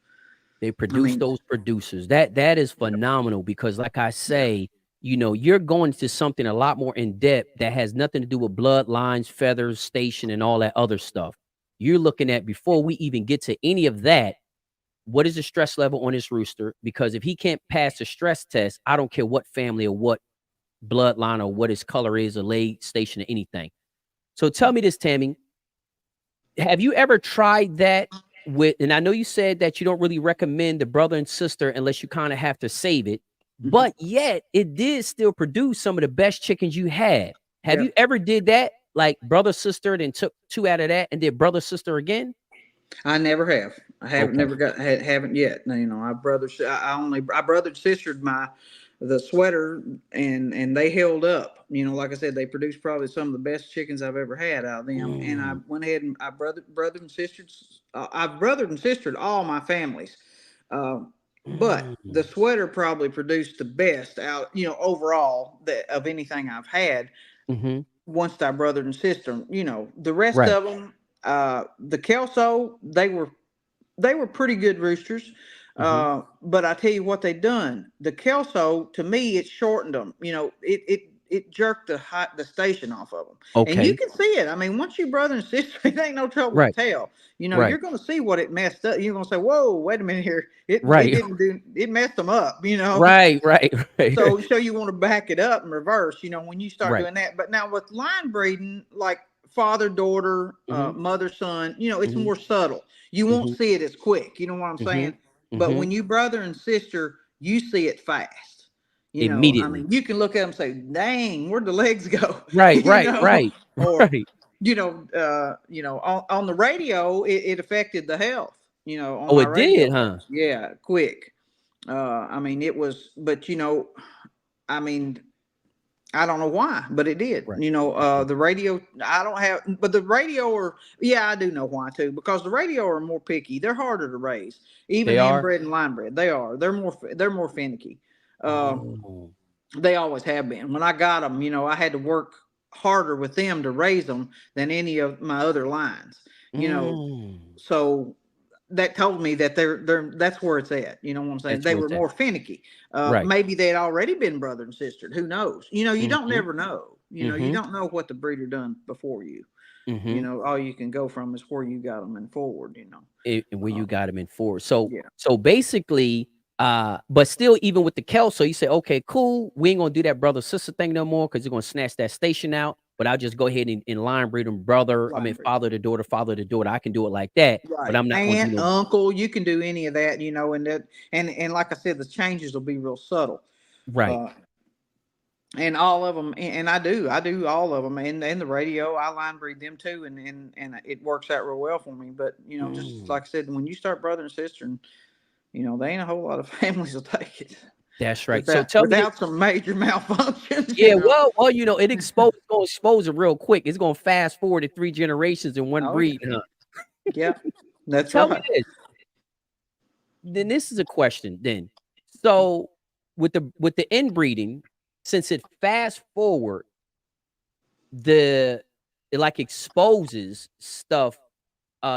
They produce those producers. That is phenomenal because, like I say, you're going to something a lot more in depth that has nothing to do with bloodlines, feathers, station, and all that other stuff. You're looking at, before we even get to any of that, what is the stress level on this rooster? Because if he can't pass the stress test, I don't care what family or what bloodline or what his color is or leg station or anything. So tell me this, Tammy, have you ever tried that with, and I know you said that you don't really recommend the brother and sister unless you kind of have to save it, but yet it did still produce some of the best chickens you had. Have you ever did that? Like brother, sister, then took 2 out of that and did brother, sister again? I never have. I haven't never haven't yet. I brother sistered the sweater, and they held up. You know, like I said, they produced probably some of the best chickens I've ever had out of them. And I went ahead and I brother and sistered. I've brothered and sistered all my families. But the sweater probably produced the best out, you know, overall that of anything I've had. Once I brothered and sister, you know, the rest Right. of them, the Kelso, they were pretty good roosters. But I tell you what they done. The Kelso, to me, it shortened them. You know, it jerked the station off of them, and you Okay. can see it. I mean, once you brother and sister, it ain't no trouble to Right. tell. You know, Right. you're going to see what it messed up. You're going to say, "Whoa, wait a minute here! It Right. didn't do. It messed them up." You know. Right. Right. Right. So you want to back it up and reverse. You know, when you start Right. doing that. But now with line breeding, like father daughter, mother son, you know, it's more subtle. You won't see it as quick. You know what I'm saying? But when you brother and sister, you see it fast. You know, I Immediately. mean, you can look at them and say, "Dang, where'd the legs go?" Right. You Right. know, Right. or Right. on the radio, it affected the health. You know, on Oh, my it did, radio huh? days. Yeah, quick. I mean, it was, but you know, I mean, I don't know why, but it did. Right. You know, the radio, I don't have, but the radio are, yeah, I do know why too, because the radio are more picky. They're harder to raise, even They are. inbred and line bred. They are. They're more finicky. Oh. They always have been. When I got them, you know, I had to work harder with them to raise them than any of my other lines. You know, Mm. so that told me that they're that's where it's at. You know what I'm saying? That's They where were it's at. more finicky. Right. Maybe they'd already been brother and sister. Who knows? You know, you don't Mm-hmm. never know. You know, you Mm-hmm. don't know what the breeder done before you. You Mm-hmm. know, all you can go from is where you got them and forward. You know, Where uh, you got him in forward. So yeah, basically, but still, even with the Kelso, you say, okay, cool, we ain't gonna do that brother sister thing no more because you're gonna snatch that station out. But I'll just go ahead and line breed them, brother. I line mean, breed. father to daughter, father to daughter. I can do it like that, but Right. I'm not gonna do Aunt, no. uncle, you can do any of that. You know, and that and like I said, the changes will be real subtle. Right. Uh, and all of them, and I do all of them, and the radio, I line breed them too, and it works out real well for me. But you know, just Mm. like I said, when you start brother and sister, and you know, there ain't a whole lot of families will take it That's right. So tell me, without some major malfunctions. You yeah, know. well, you know, it's gonna expose it real quick. It's gonna fast forward to 3 generations in one Oh yeah, breed, huh? yeah, that's Tell me right. this. Then this is a question. Then, so with the inbreeding, since it fast forward the it like exposes stuff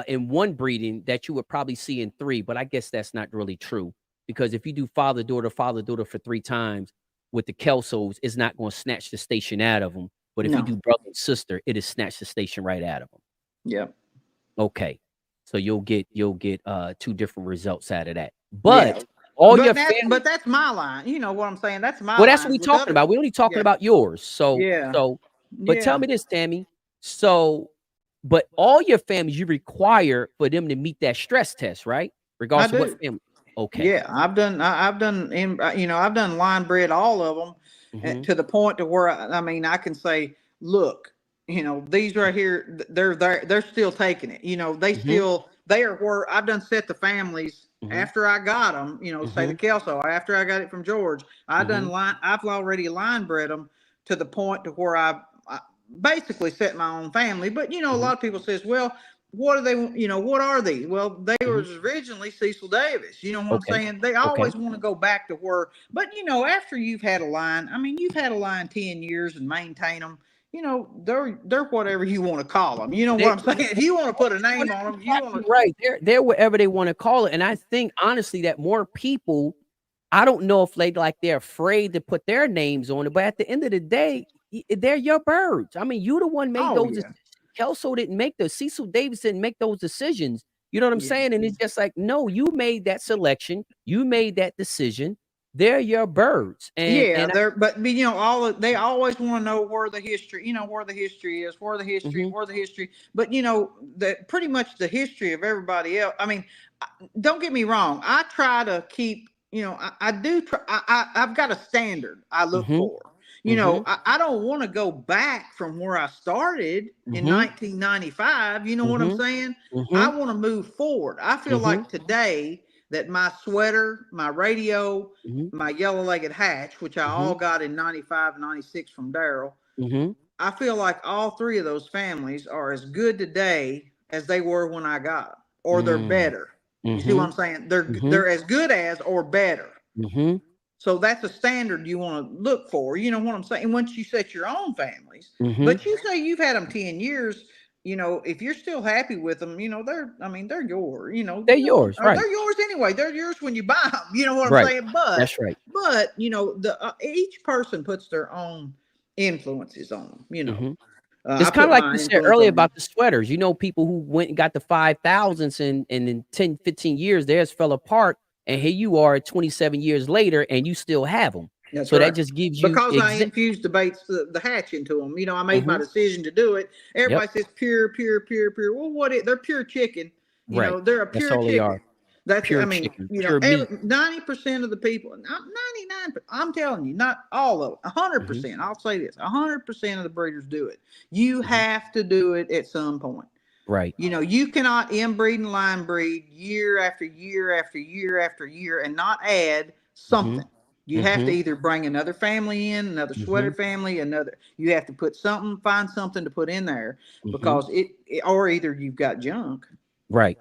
in one breeding that you would probably see in three, but I guess that's not really true because if you do father daughter for 3 times with the Kelsos, it's not going to snatch the station out of them. But if you No, do brother and sister, it is snatch the station right out of them. yeah, Okay, so you'll get 2 different results out of that. yeah, But all your family, but that's my line. You know what I'm saying? That's my well, that's what line we with talking other. about. We only talking Yeah, about yours. So yeah, so, but tell yeah. me this, Tammy. So, but all your families, you require for them to meet that stress test, right? I Regardless of what do. family. Okay. Yeah, I've done you know, I've done line bred all of them Mm-hmm. to the point to where I mean I can say, look, you know, these right here, they're still taking it. You know, Mm-hmm. they are where I've done set the families Mm-hmm. after I got them. You know, say Mm-hmm. the Kelso after I got it from George, Mm-hmm. I've already line bred them to the point to where I basically set my own family. But you know, a Mm-hmm. lot of people says, well, what are they, you know, what are these? Well, they Mm-hmm. were originally Cecil Davis. You know what I'm Okay. saying? They Okay. always want to go back to where, but you know, after you've had a line, I mean, you've had a line 10 years and maintain them, you know, they're whatever you want to call them. You know what They, I'm saying? If you want to put a well, name that's on them, you want exactly to, right. They're wherever they want to call it. And I think honestly that more people, I don't know if they're afraid to put their names on it, but at the end of the day, they're your birds. I mean, you the one made oh those yeah, decisions. Kelso didn't make those. Cecil Davis didn't make those decisions. You know what I'm yeah. saying? And it's just like, no, you made that selection. You made that decision. They're your birds. Yeah, And I, but you know, they always want to know where the history, you know, where the history is, mhm, where the history. But you know, that pretty much the history of everybody else. I mean, don't get me wrong. I try to keep, you know, I do try. I've got a standard I look mhm, for. You know, mhm, I don't want to go back from where I started in mhm, 1995. You know what I'm mhm, saying? I mhm, want to move forward. I feel mhm, like today that my sweater, my radio, my yellow-legged hatch, which I all got in 95, 96 from Daryl, I feel like all three of those families are as good today as they were when I got them, or they're better. You see what I'm saying? They're as good as or better. So that's a standard you want to look for. You know what I'm saying? Once you set your own families, but you say you've had them 10 years, you know, if you're still happy with them, you know, they're yours, you know, they're yours, right? They're yours anyway. They're yours when you buy them. You know what I'm saying? But that's right. But you know, each person puts their own influences on them. You know, it's kind of like you said earlier about the sweaters. You know, people who went and got the 5,000s and in 10, 15 years, theirs fell apart. And here you are 27 years later, and you still have them. That's so right. that just gives you because I infused the hatch into them. You know, I made my decision to do it. Everybody says pure. Well, they're pure chicken. You know, they're a pure That's all chicken. They are. That's pure I mean, chicken, you know, 90% of the people, not 99. I'm telling you, not all of them. 100%. I'll say this: 100% of the breeders do it. You have to do it at some point. Right. You know, you cannot inbreed and line breed year after year after year after year and not add something. You have to either bring another family in, another sweater family, you have to put something, find something to put in there because or either you've got junk. Right.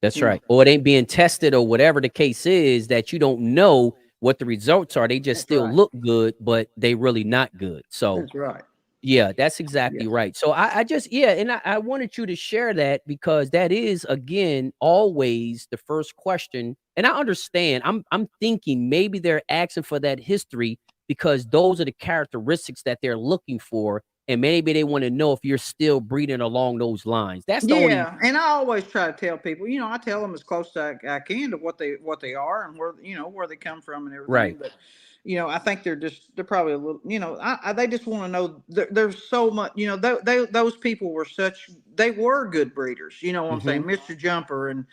That's right. Or it ain't being tested or whatever the case is that you don't know what the results are. They just still look good, but they really not good. So that's right. Yeah, that's exactly right. So I just, and I wanted you to share that because that is, again, always the first question. And I understand, I'm thinking maybe they're asking for that history because those are the characteristics that they're looking for. And maybe they want to know if you're still breeding along those lines. That's the only. And I always try to tell people, you know, I tell them as close as I can to what they are and where, you know, where they come from and everything. Right. But you know, I think they're probably a little, you know, they just want to know there's so much, you know, those people were they were good breeders, you know what I'm saying? Mr. Jumper and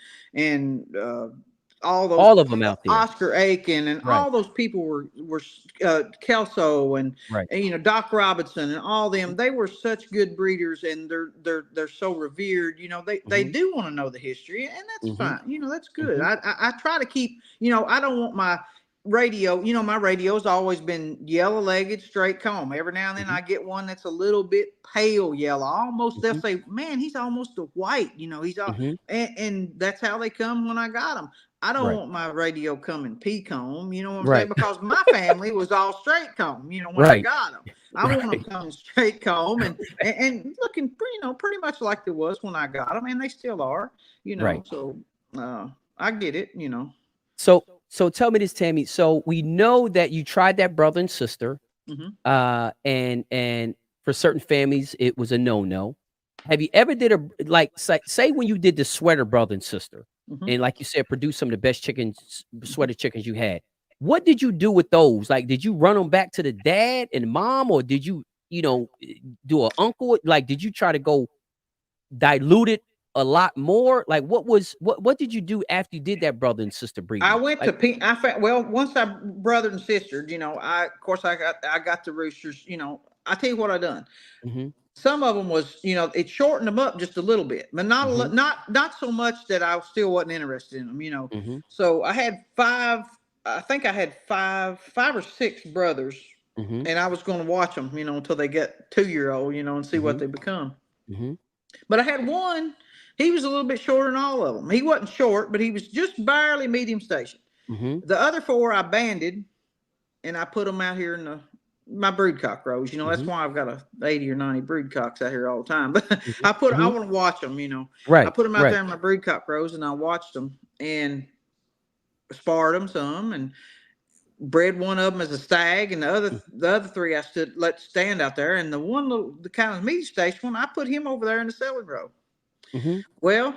all of them out there, Oscar Aiken and all those people were Kelso and you know, Doc Robinson and all them, they were such good breeders and they're so revered, you know, they do want to know the history and that's fine. You know, that's good. I try to keep, you know, I don't want my radio, you know, my radio's always been yellow-legged straight comb. Every now and then I get one that's a little bit pale yellow, almost they'll say, man, he's almost a white, you know, he's all and that's how they come when I got them. I don't want my radio coming pea comb, you know what I'm saying? Because my family was all straight comb, you know, when I got them. I want them coming straight comb and looking, you know, pretty much like they was when I got them, and they still are, you know. So I get it, you know. So tell me this, Tammy. So we know that you tried that brother and sister, and for certain families it was a no. Have you ever did say when you did the sweater brother and sister, and like you said, produce some of the best sweater chickens you had? What did you do with those? Like, did you run them back to the dad and mom, or did you do an uncle? Like, did you try to go dilute it a lot more? Like, what did you do after you did that brother and sister breeding? I went to once I brother and sister, you know, I got the roosters, you know. I tell you what I done. Some of them was, you know, it shortened them up just a little bit, but not so much that I still wasn't interested in them, you know. So I had five or six brothers, and I was going to watch them, you know, until they get 2-year-old, you know, and see what they become. But I had one. He was a little bit shorter than all of them. He wasn't short, but he was just barely medium station. The other 4 I banded, and I put them out here in my broodcock rows. You know, that's why I've got 80 or 90 broodcocks out here all the time. But I want to watch them, you know. I put them out there in my broodcock rows, and I watched them and sparred them some and bred one of them as a stag, and the other 3 I let stand out there. And the kind of medium station one, I put him over there in the selling row. Well,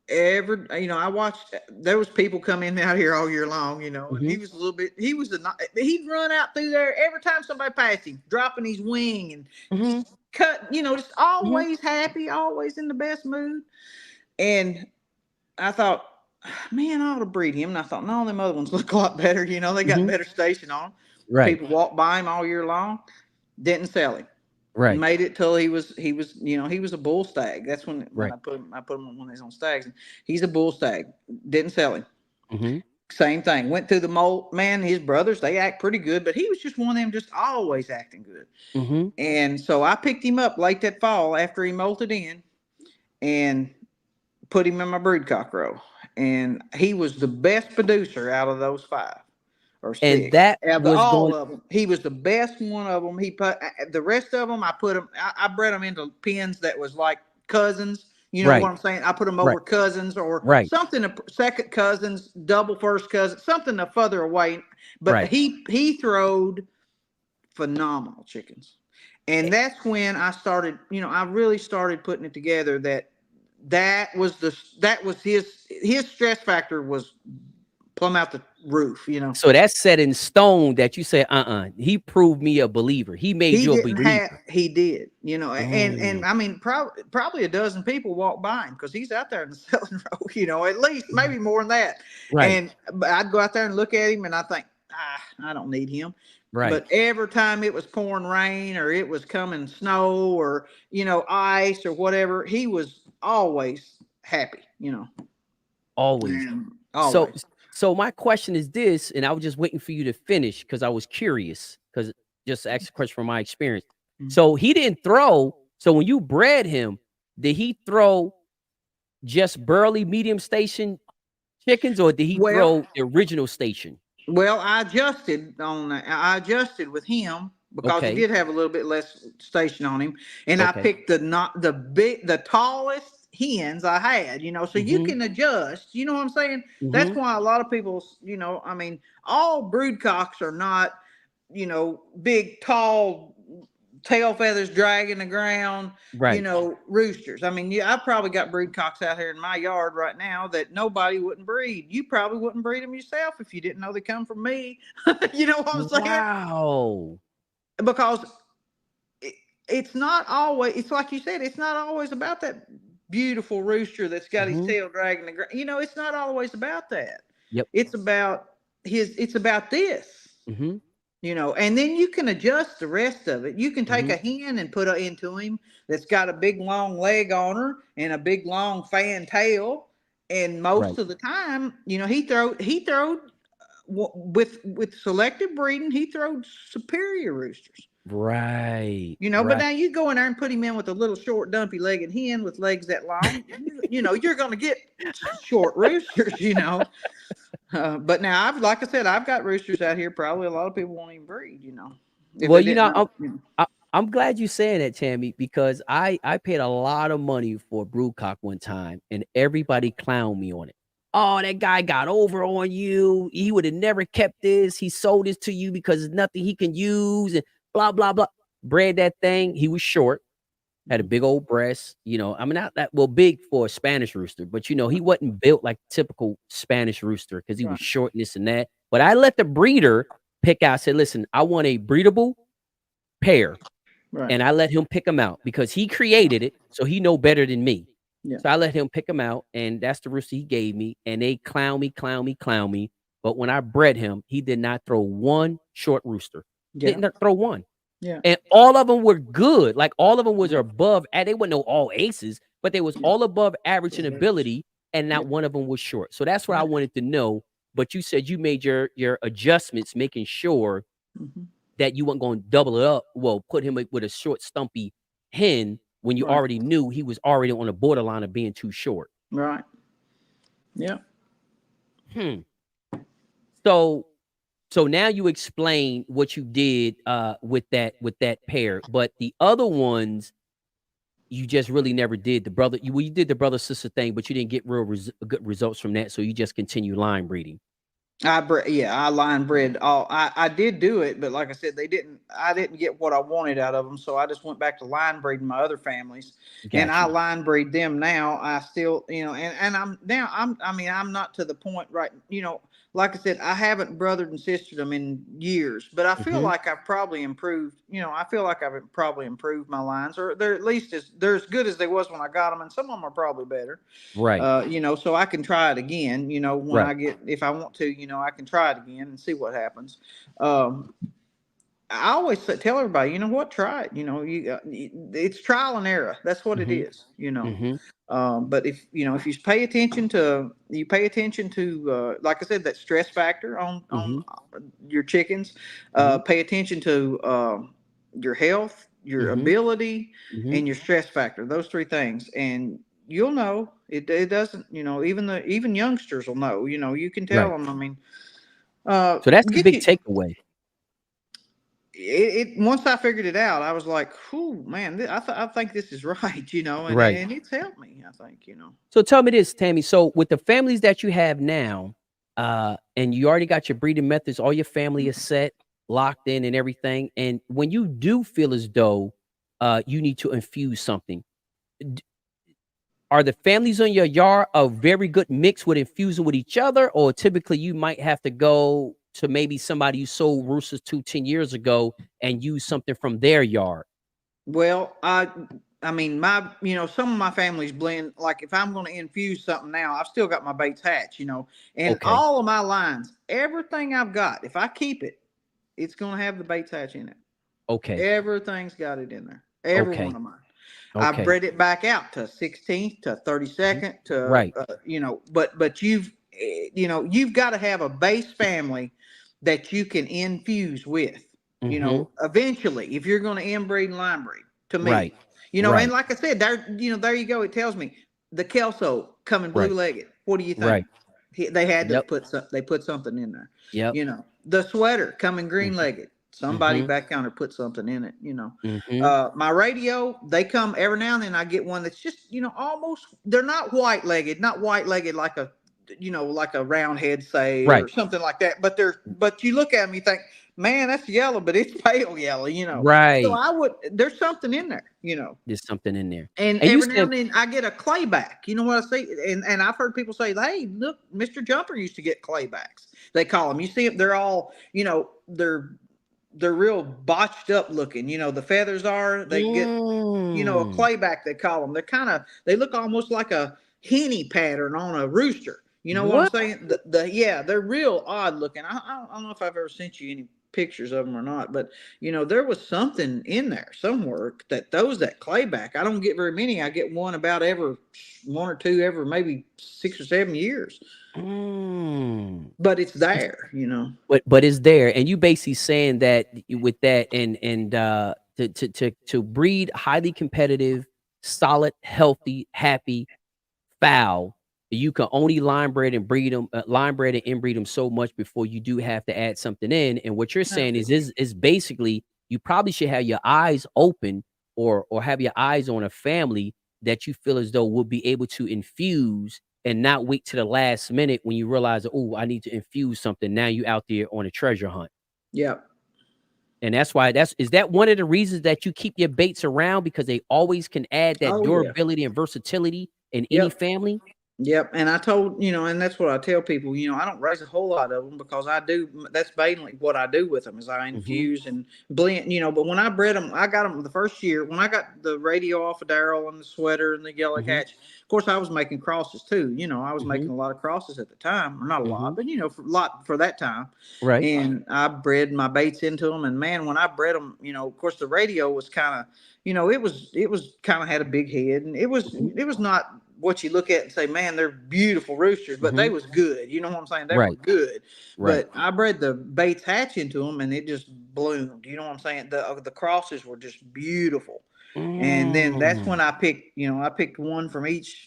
you know, I watched, there was people come in out here all year long, you know, and he was he'd run out through there every time somebody passed him, dropping his wing and cut, you know, just always happy, always in the best mood. And I thought, man, I ought to breed him. And I thought, no, them other ones look a lot better, you know, they got better station on them. People walk by him all year long, didn't sell him. Right. Made it till he was, he was a bull stag. That's when Right. I put him on one of his own stags. And he's a bull stag. Didn't sell him. Mm-hmm. Same thing. Went through the molt. Man, his brothers, they act pretty good, but he was just one of them, just always acting good. Mm-hmm. And so I picked him up late that fall after he molted in and put him in my broodcock row. And he was the best producer out of those 5 or And 6. that Out of was all going. of them, he was the best one of them. He put the rest of them. I put them. I bred them into pens that was like cousins. You know what Right. I'm saying? I put them Right. over cousins or Right. something. Second cousins, double first cousins, something to further away. But Right. he throwed phenomenal chickens, and that's when I started. I really started putting it together that was his stress factor was plumb out the roof. So that's set in stone that you say, he proved me a believer. He made He you a didn't have, believer. he did, and Oh, I mean, probably a dozen people walk by him because he's out there in the selling row, at least maybe more than that. right. And I'd go out there and look at him and I think, I don't need him. Right. But every time it was pouring rain or it was coming snow or, ice or whatever, he was always happy. Always. And So, always. so my question is this, and I was just waiting for you to finish because I was curious, because just to ask a question from my experience. Mhm. So he didn't throw. So when you bred him, did he throw just burly medium station chickens, or did he Well, throw the original station? Well, I adjusted on that. I adjusted with him because he Okay. did have a little bit less station on him, and I Okay. picked the tallest hens I had. So you Mm-hmm. can adjust. You know what I'm saying? That's Mm-hmm. why a lot of people, I mean, all brood cocks are not, big, tall, tail feathers dragging the ground, Right. roosters. I mean, yeah, I've probably got brood cocks out here in my yard right now that nobody wouldn't breed. You probably wouldn't breed them yourself if you didn't know they come from me. You know what I'm saying? Wow. Because it, it's not always, it's like you said, it's not always about that beautiful rooster that's got his Mm-hmm. tail dragging the ground. It's not always about that. Yep. It's about it's about this. Mm-hmm. And then you can adjust the rest of it. You can take Mm-hmm. a hen and put her into him that's got a big long leg on her and a big long fan tail. And most Right. of the time, he throwed with selective breeding, he throwed superior roosters. Right. But Right. now you go in there and put him in with a little short, dumpy legged hen with legs that long. You're going to get short roosters. But now like I said, I've got roosters out here. Probably a lot of people won't even breed. If Well, they didn't know. I'm glad you saying that, Tammy, because I paid a lot of money for a broodcock one time, and everybody clowned me on it. Oh, that guy got over on you. He would have never kept this. He sold this to you because there's nothing he can use, and blah blah blah. Bred that thing. He was short, had a big old breast. I mean, not that well big for a Spanish rooster, but he wasn't built like typical Spanish rooster because he was Right, short and this and that. But I let the breeder pick out. I said, listen, I want a breedable pair, right, and I let him pick them out because he created it, so he know better than me. yeah, So I let him pick them out, and that's the rooster he gave me. And they clown me, clown me, clown me. But when I bred him, he did not throw one short rooster. yeah, Didn't throw one. yeah, And all of them were good. Like all of them was above. And they weren't no all aces, but they was yeah, all above average in ability, and yeah, not one of them was short. So that's what I yeah. wanted to know. But you said you made your adjustments, making sure Mhm. that you weren't going to double it up. Well, put him with a short, stumpy hen when you Right, already knew he was already on the borderline of being too short. right, yeah. Hmm. So, so now you explain what you did with that pair, but the other ones you just really never did. You did the brother sister thing, but you didn't get real good results from that. So you just continue line breeding. I line bred all. I did do it, but like I said, I didn't get what I wanted out of them, so I just went back to line breeding my other families, and Got I you. line breed them now. I still, and I mean, I'm not to the point right, like I said, I haven't brothered and sistered them in years, but I feel Hmm. like I've probably improved. I feel like I've probably improved my lines, or they're at least they're as good as they was when I got them, and some of them are probably better. Right. So I can try it again, when Right. I get, if I want to, I can try it again and see what happens. Um, I always tell everybody, you know what, try it. It's trial and error. That's what it Mm-hmm. is. Mm-hmm. But if you pay attention to, like I said, that stress factor on Mm-hmm. your chickens. Mm-hmm. Pay attention to your health, your Mm-hmm. ability, Mm-hmm. and your stress factor. Those three things, and you'll know it doesn't. Even youngsters will know. You can tell Right. them. I mean, So that's the get big you. takeaway. Once I figured it out, I was like, "Whew, man, I think this is right," and Right. and it's helped me. I think. So tell me this, Tammy. So with the families that you have now, and you already got your breeding methods, all your family is set, locked in, and everything. And when you do feel as though you need to infuse something, d- are the families in your yard a very good mix with infusing with each other, or typically you might have to go to maybe somebody you sold roosters to 10 years ago and use something from their yard? Well, I mean, some of my families blend. Like if I'm going to infuse something now, I've still got my baits hatch, and Okay. all of my lines, everything I've got, if I keep it, it's going to have the baits hatch in it. Okay. Everything's got it in there. Every one Okay. of mine. I Okay. bred it back out to 16th to Mhm. 32nd to Right. but you've got to have a base family that you can infuse with. Hmm. Eventually, if you're going to inbreed and line breed, to Right. me, and Right. like I said, there you go. It tells me the kelso coming blue Right. legged. What do you think? Right. They had to Yep. put they put something in there. Yep. The sweater coming green Mhm. legged. Somebody Mhm. back yonder put something in it. Mhm. My radio, they come every now and then. I get one that's just almost. They're not white legged, like a like a round head say or Right. something like that. But you look at them, you think, man, that's yellow, but it's pale yellow. So Right. there's something in there. There's something in there. And And you every now said and then I get a clayback. You know what I say? And I've heard people say, "Hey, look, Mr. Jumper used to get claybacks." They call them. You see them? They're all, they're real botched up looking. The feathers are. They get, a mm, clayback. They call them. They look almost like a henny pattern on a rooster. You know what I'm what? saying? Yeah, they're real odd looking. I don't know if I've ever sent you any pictures of them or not, but there was something in there somewhere that that clayback. I don't get very many. I get one about every one or two every maybe 6 or 7 years, Mm. but it's there. But it's there, and you basically saying that with that and to breed highly competitive, solid, healthy, happy fowl, you can only line bred and inbreed them so much before you do have to add something in. And what you're saying Absolutely. is basically you probably should have your eyes open or have your eyes on a family that you feel as though will be able to infuse and not wait to the last minute when you realize, oh, I need to infuse something. Now you out there on a treasure hunt. Yep. And that's why is that one of the reasons that you keep your baits around, because they always can add that Oh yeah. durability and versatility in any Yep. family? Yep, and I told and that's what I tell people. I don't raise a whole lot of them because I do. That's mainly what I do with them is I Mhm. infuse and blend. But when I bred them, I got them the first year when I got the radio off of Daryl and the sweater and the yellow Mhm. catch. Of course, I was making crosses too. I was making Mhm. a lot of crosses at the time, or not a lot, Mhm. but for a lot for that time. Right. And I bred my baits into them, and man, when I bred them, of course, the radio was kind of, it was kind of had a big head, and Mhm. it was not what you look at and say, man, they're beautiful roosters, but they Mhm. was good. You know what I'm saying? They were Right. good. Right. But I bred the Bates hatch into them, and it just bloomed. You know what I'm saying? The crosses were just beautiful. And then that's Mm. when I picked one from each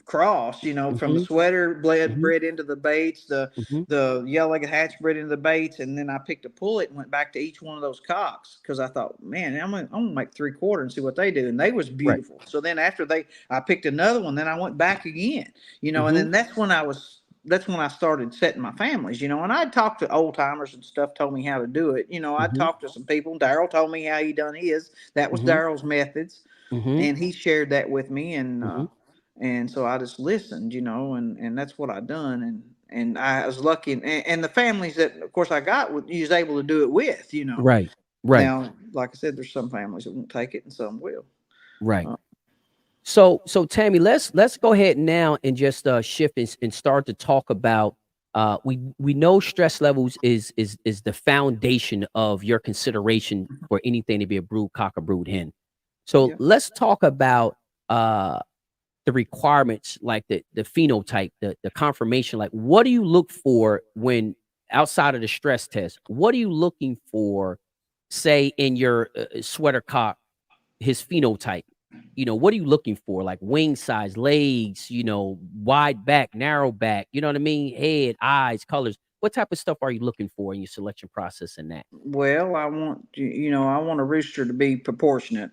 cross, from the Mhm. sweater Mhm. bred into the baits, the Mhm. the yellow-legged hatch bred into the baits, and then I picked a pullet and went back to each one of those cocks because I thought, man, I'm gonna make 3/4 and see what they do, and they was Right. beautiful. So then after I picked another one, then I went back again, and Mhm. then that's when I started setting my families, and I'd talked to old timers and stuff, told me how to do it. I'd Mhm. talked to some people. Daryl told me how he done his. That was Mhm. Daryl's methods, Mhm. and he shared that with me, Mhm. and so I just listened, and that's what I done, and I was lucky, and the families that, of course, I got you was able to do it with. Right. Right. Now, like I said, there's some families that won't take it, and some will. Right. Uh, So Tammy, let's go ahead now and just shift and start to talk about we know stress levels is the foundation of your consideration for anything to be a brood cock or brood hen. So Yeah. let's talk about the requirements, like the phenotype, the confirmation. Like, what do you look for when outside of the stress test? What are you looking for, say, in your sweater cock, his phenotype? What are you looking for? Like wing size, legs, wide back, narrow back, you know what I mean? Head, eyes, colors. What type of stuff are you looking for in your selection process in that? Well, I want a rooster to be proportionate.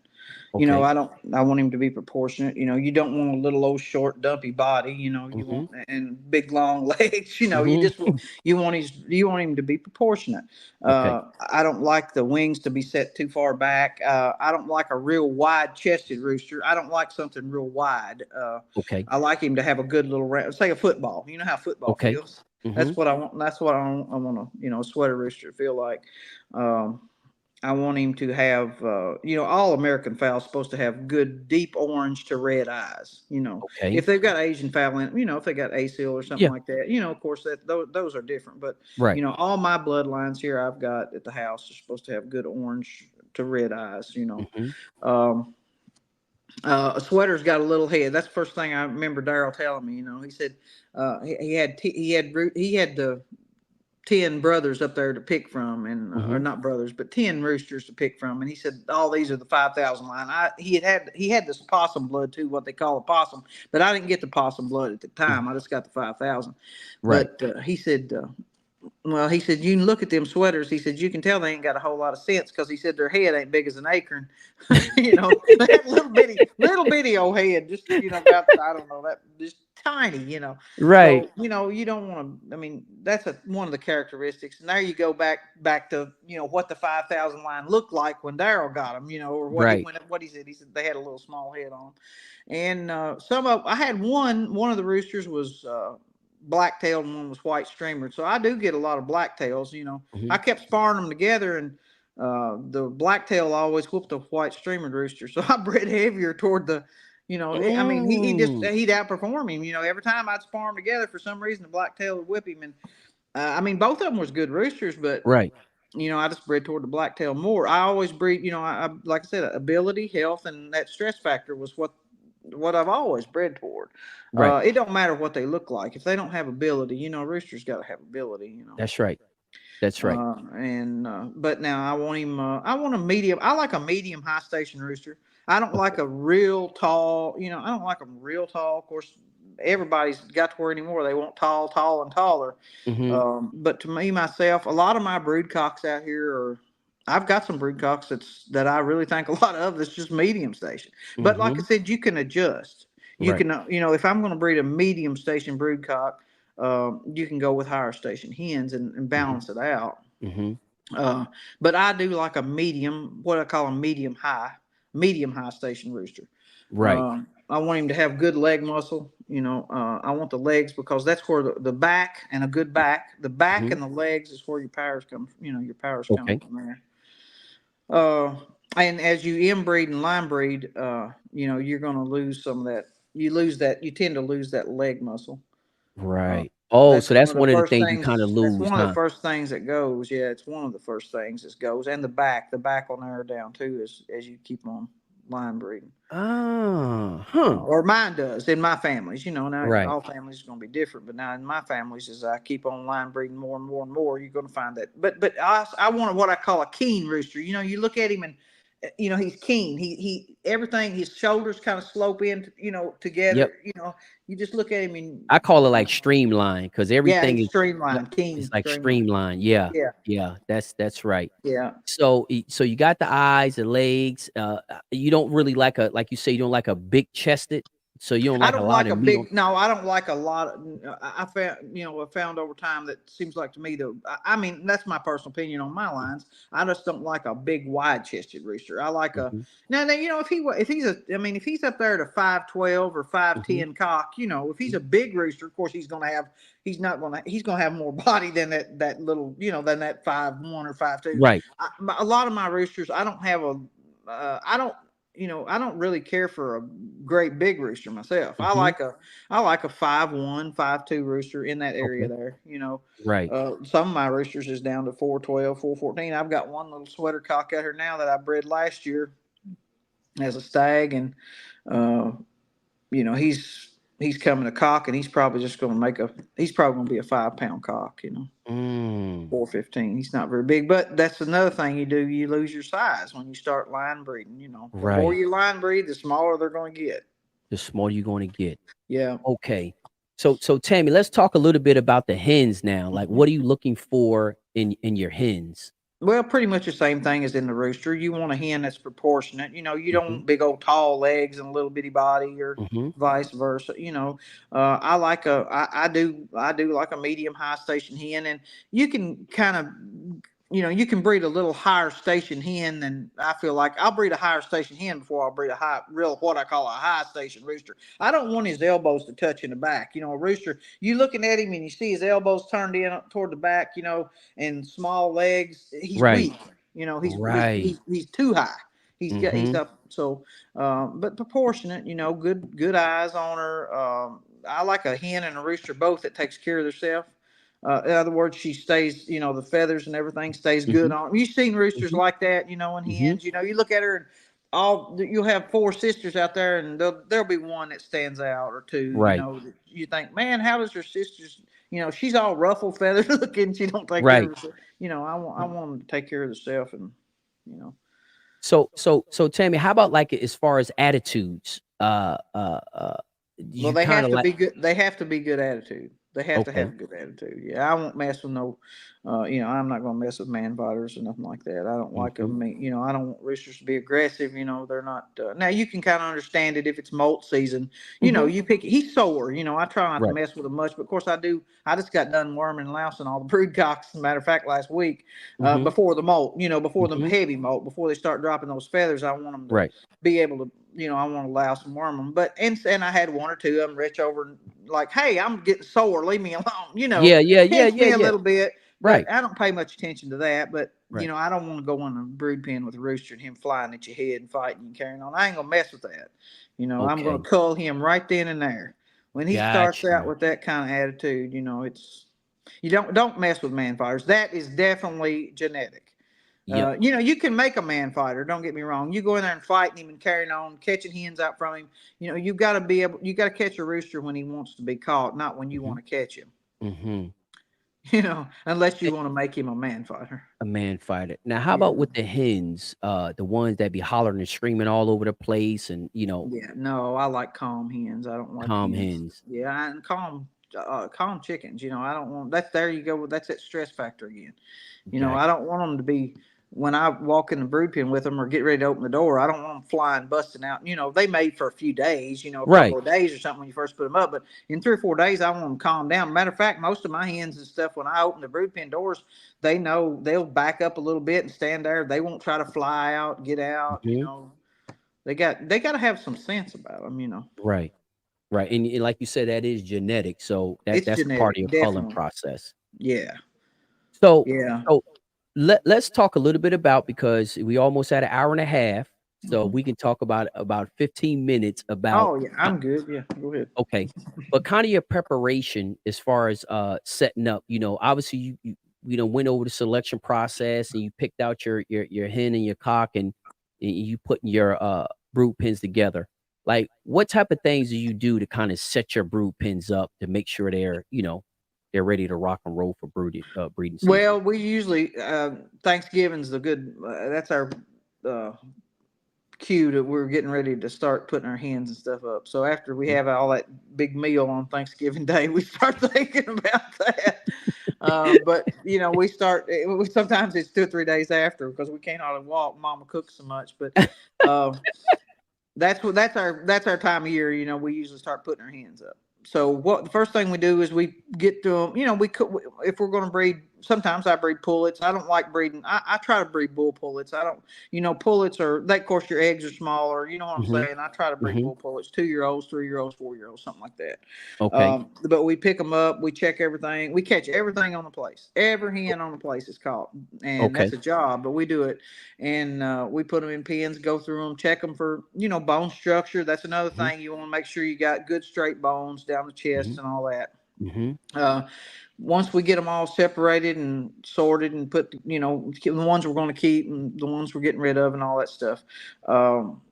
Okay. I want him to be proportionate. You don't want a little old short dumpy body, you Mm-hmm. want, and big long legs, Mm-hmm. you want him to be proportionate. Okay. I don't like the wings to be set too far back. I don't like a real wide chested rooster. I don't like something real wide. Okay. I like him to have a good little round, say a football. You know how football Okay. feels. Mm-hmm. That's what I want. That's what I want a sweater rooster to feel like. Um, I want him to have, all American fowls supposed to have good deep orange to red eyes. Okay. If they've got Asian fowl in, if they got ASIL or something Yeah. like that, of course those are different. But Right. all my bloodlines here I've got at the house are supposed to have good orange to red eyes. Mm-hmm. Um, a sweater's got a little head. That's the first thing I remember Daryl telling me. He said he had the 10 brothers up there to pick from, and or Mm-hmm. not brothers, but 10 roosters to pick from. And he said, all these are the 5,000 line. He had this possum blood too, what they call a possum, but I didn't get the possum blood at the time. I just got the 5,000. Right. But he said, you can look at them sweaters. He said, you can tell they ain't got a whole lot of sense, because he said their head ain't big as an acorn. They have little bitty old head, just, about, I don't know, that just tiny. Right. So, you don't want to, that's one of the characteristics. And there you go back to, what the 5,000 line looked like when Daryl got them, or Right. what he said. He said they had a little small head on. And I had one of the roosters was, black-tailed and one was white streamered. So I do get a lot of black-tails. Mm-hmm. I kept sparring them together, and the black-tail always whooped the white streamered rooster. So I bred heavier toward the, Mm. he'd outperform him. Every time I'd spar them together, for some reason the black-tail would whip him. And both of them was good roosters, but Right. I just bred toward the black-tail more. I always breed, I like I said, ability, health, and that stress factor was what I've always bred toward. Right. It don't matter what they look like. If they don't have ability, roosters got to have ability. That's right. That's right. But now I want him. I want a medium. I like a medium high station rooster. I don't Okay. like a real tall. I don't like them real tall. Of course, everybody's got to where anymore they want tall, and taller. Mm-hmm. But to me myself, a lot of my brood cocks out here are. I've got some brood cocks that I really think a lot of that's just medium station. But like I Mm-hmm. said, you can adjust. You Right. can, if I'm going to breed a medium station brood cock, you can go with higher station hens and Mm-hmm. balance it out. Mm-hmm. Uh, but I do like a medium, what I call a medium high station rooster. Right. I want him to have good leg muscle. I want the legs, because that's where the back, and a good back, the back Mm-hmm. and the legs is where your powers come. Your powers come Okay. from there. And as you inbreed and line breed, you're going to lose some of that. You tend to lose that leg muscle. Uh, Right. Oh, that's so one that's of the one of the first things you kind of things. That's lose, one of the huh? first things that goes. Yeah, it's one of the first things that goes, and the back. The back will narrow down too as you keep on line breeding. Ah, huh. Or mine does in my families. Now Right. all families are going to be different, but now in my families, as I keep on line breeding more and more and more, you're going to find that. But I want what I call a keen rooster. You look at him, and he's keen. He everything, his shoulders kind of slope in, Yep. together. You just look at him, and I call it like streamline, because yeah, everything he's is streamlined, it's keen, like streamlined. streamlined. Yeah. Yeah, Yeah. That's right. yeah. So you got the eyes, the legs. You don't really like you say, you don't like a big chested. So you don't I like a don't lot like a of meat on. big. No, I don't like a lot. I found, I found over time that seems like to me though. That's my personal opinion on my lines. I just don't like a big wide chested rooster. I like a Mm-hmm. now. If he's up there at a 5'12" or Mm-hmm. 5'10" cock, if he's a big rooster, of course he's gonna have more body than that little, than that 5'1" or 5'2". Right. A lot of my roosters, I don't have a. I don't. I don't really care for a great big rooster myself. I Mm-hmm. like a 5'1", 5'2" rooster in that area Okay. there. Right. Some of my roosters is down to 4'12", 4'14". I've got one little sweater cock out here now that I bred last year as a stag, and uh, he's coming to cock, and he's probably just going to he's probably going to be a 5-pound cock. Mm. 4'15". He's not very big, but that's another thing you do. You lose your size when you start line breeding. The more Right. you line breed, the smaller they're going to get. The smaller you're going to get. Yeah. Okay. So Tammy, let's talk a little bit about the hens now. Like, what are you looking for in your hens? Well, pretty much the same thing as in the rooster. You want a hen that's proportionate. You don't Mm-hmm. want big old tall legs and a little bitty body, or Mm-hmm. vice versa. I do like a medium high station hen, and you can kind of you can breed a little higher station hen than I feel like. I'll breed a higher station hen before I'll breed what I call a high station rooster. I don't want his elbows to touch in the back. A rooster, you looking at him and you see his elbows turned in up toward the back, and small legs. He's Right. weak. Right. He's too high. He's Mm-hmm. up. So, but proportionate. Good eyes on her. I like a hen and a rooster both that takes care of themselves. In other words, she stays, the feathers and everything stays good Mm-hmm. on. You've seen roosters Mm-hmm. like that, and Mm-hmm. hens. You look at her and you'll have 4 sisters out there, and there'll be one that stands out, or two. Right. You think, man, how does her sisters? She's all ruffled, feathered looking. She don't take care Right. of herself. I want them to take care of themselves, and you know. So Tammy, how about like as far as attitudes? Well, You they kind have of to like be good. They have to be good attitude. They have to have okay. a good attitude. Yeah, I won't mess with no. I'm not going to mess with man fighters or nothing like that. I don't like Mm-hmm. them. I don't want roosters to be aggressive. They're not. Now you can kind of understand it if it's molt season. Mm-hmm. You pick. He's sore. I try not to Right. mess with him much, but of course I do. I just got done worming and lousing all the brood cocks. As a matter of fact, last week, Mm-hmm. before the molt. Before the Mm-hmm. heavy molt, before they start dropping those feathers, I want them to Right. be able to, I want to allow some worm them. But and I had 1 or 2 of them reach over and like, hey, I'm getting sore, leave me alone. Yeah. Yeah. Yeah. Pinch Yeah. me a Yeah. little bit, but Right. I don't pay much attention to that. But Right. I don't want to go in a brood pen with a rooster and him flying at your head and fighting and carrying on. I ain't gonna mess with that. I'm gonna Okay. cull him right then and there. When he starts Got out you. with that kind of attitude, it's you don't mess with man fighters. That is definitely genetic. Yep. You can make a man fighter. Don't get me wrong. You go in there and fighting him and carrying on, catching hens out from him. You've got to be able. You got to catch a rooster when he wants to be caught, not when you Mm-hmm. want to catch him. Mm-hmm. Unless you want to make him a man fighter. A man fighter. Now, how Yeah. about with the hens? The ones that be hollering and screaming all over the place, and Yeah. No, I like calm hens. I don't like calm hens. hens. Yeah, and calm chickens. I don't want that's there you go. That's that stress factor again. Got I don't want them to be when I walk in the brood pen with them or get ready to open the door. I don't want them flying, busting out. They made for a few days. A right. couple of days or something when you first put them up. But in 3 or 4 days, I want them to calm down. Matter of fact, most of my hens and stuff, when I open the brood pen doors, they know they'll back up a little bit and stand there. They won't try to fly out, get out. Mm-hmm. They got to have some sense about them. Right. Right. And like you said, that is genetic. So It's that's a part of genetic, your culling definitely. process. Yeah, So yeah. so let's talk a little bit about, because we almost had an hour and a half. So we can talk about 15 minutes about Oh yeah, I'm good. Yeah, go ahead. okay. But kind of your preparation as far as setting up, obviously you went over the selection process and you picked out your hen and your cock, and you putting your brood pens together. Like, what type of things do you do to kind of set your brood pens up to make sure they're ready to rock and roll for breeding season? Well, we usually Thanksgiving's the good. That's our uh, cue that we're getting ready to start putting our hens and stuff up. So after we have all that big meal on Thanksgiving Day, we start thinking about that. But we start. Sometimes it's 2 or 3 days after because we can't hardly walk. Mama cooks so much, but that's our time of year. We usually start putting our hens up. So the first thing we do is we get to them. We cook if we're going to breed sometimes I breed pullets. I don't like breeding. I try to breed bull pullets. I don't, pullets are, that, of course, your eggs are smaller. You know what I'm Mm-hmm. saying? I try to breed Mm-hmm. bull pullets, 2-year-olds, 3-year-olds, 4-year-olds, something like that. Okay. But we pick them up. We check everything. We catch everything on the place. Every hen on the place is caught. And Okay. that's a job, but we do it. And we put them in pens, go through them, check them for, bone structure. That's another Mm-hmm. thing. You want to make sure you got good straight bones down the chest and all that. Mm-hmm. Uh, Once we get them all separated and sorted and put, the ones we're going to keep and the ones we're getting rid of and all that stuff,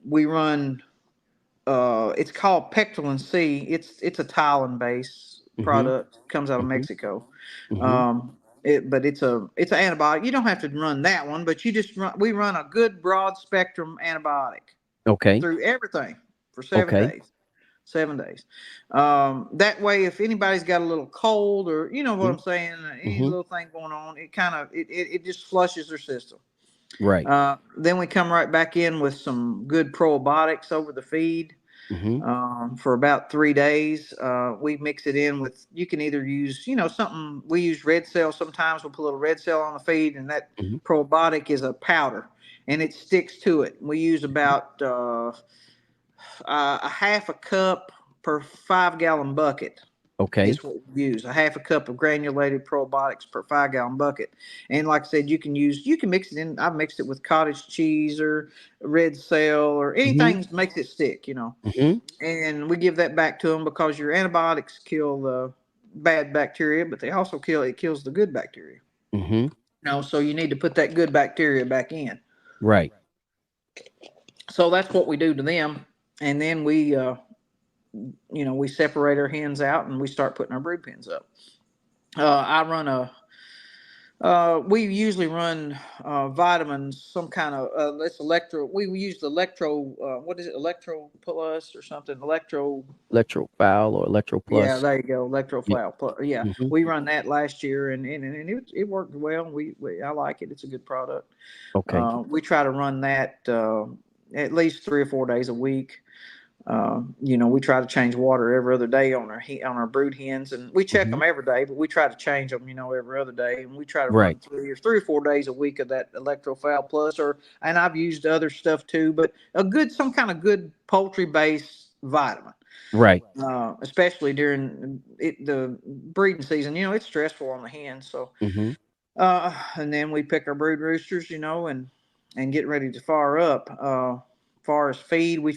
we run. It's called Pectorin C. It's a Thailand based Mm-hmm. product. Comes out of Mm-hmm. Mexico. Mm-hmm. But it's an antibiotic. You don't have to run that one, but we run a good broad spectrum antibiotic Okay. through everything for 7 Okay. days. 7 days. That way, if anybody's got a little cold or you know what I'm saying, any Mm-hmm. little thing going on, it just flushes their system. Right. Then we come right back in with some good probiotics over the feed Mm-hmm. for about 3 days. We mix it in with, you can either use, something, we use red cell. Sometimes we'll put a little red cell on the feed, and that Mm-hmm. probiotic is a powder and it sticks to it. We use about a half a cup per 5-gallon bucket Okay. is what we use. A half a cup of granulated probiotics per 5-gallon bucket. And like I said, you can mix it in. I've mixed it with cottage cheese or red cell or Mm-hmm. anything that makes it stick, Mm-hmm. and we give that back to them because your antibiotics kill the bad bacteria, but they also kills the good bacteria. Mm-hmm. So you need to put that good bacteria back in. Right. So that's what we do to them. And then we separate our hens out and we start putting our brood pens up. I run we usually run vitamins, some kind of it's electro. We use the electro. What is it? Electro Plus or something? Electro fowl or electro Yeah, plus. there you go. Electro Yeah. Fowl. Yeah, Mm-hmm. we run that last year, and it worked well. I like it. It's a good product. Okay. We try to run that at least 3 or 4 days a week. We try to change water every other day on our brood hens, and we check Mm-hmm. them every day, but we try to change them, every other day, and we try to Right. run 3 or 4 days a week of that Electrofowl Plus, and I've used other stuff too, but some kind of good poultry based vitamin. Right. Especially during the breeding season, it's stressful on the hens. So, Mm-hmm. and then we pick our brood roosters, and get ready to fire up. Far as feed, we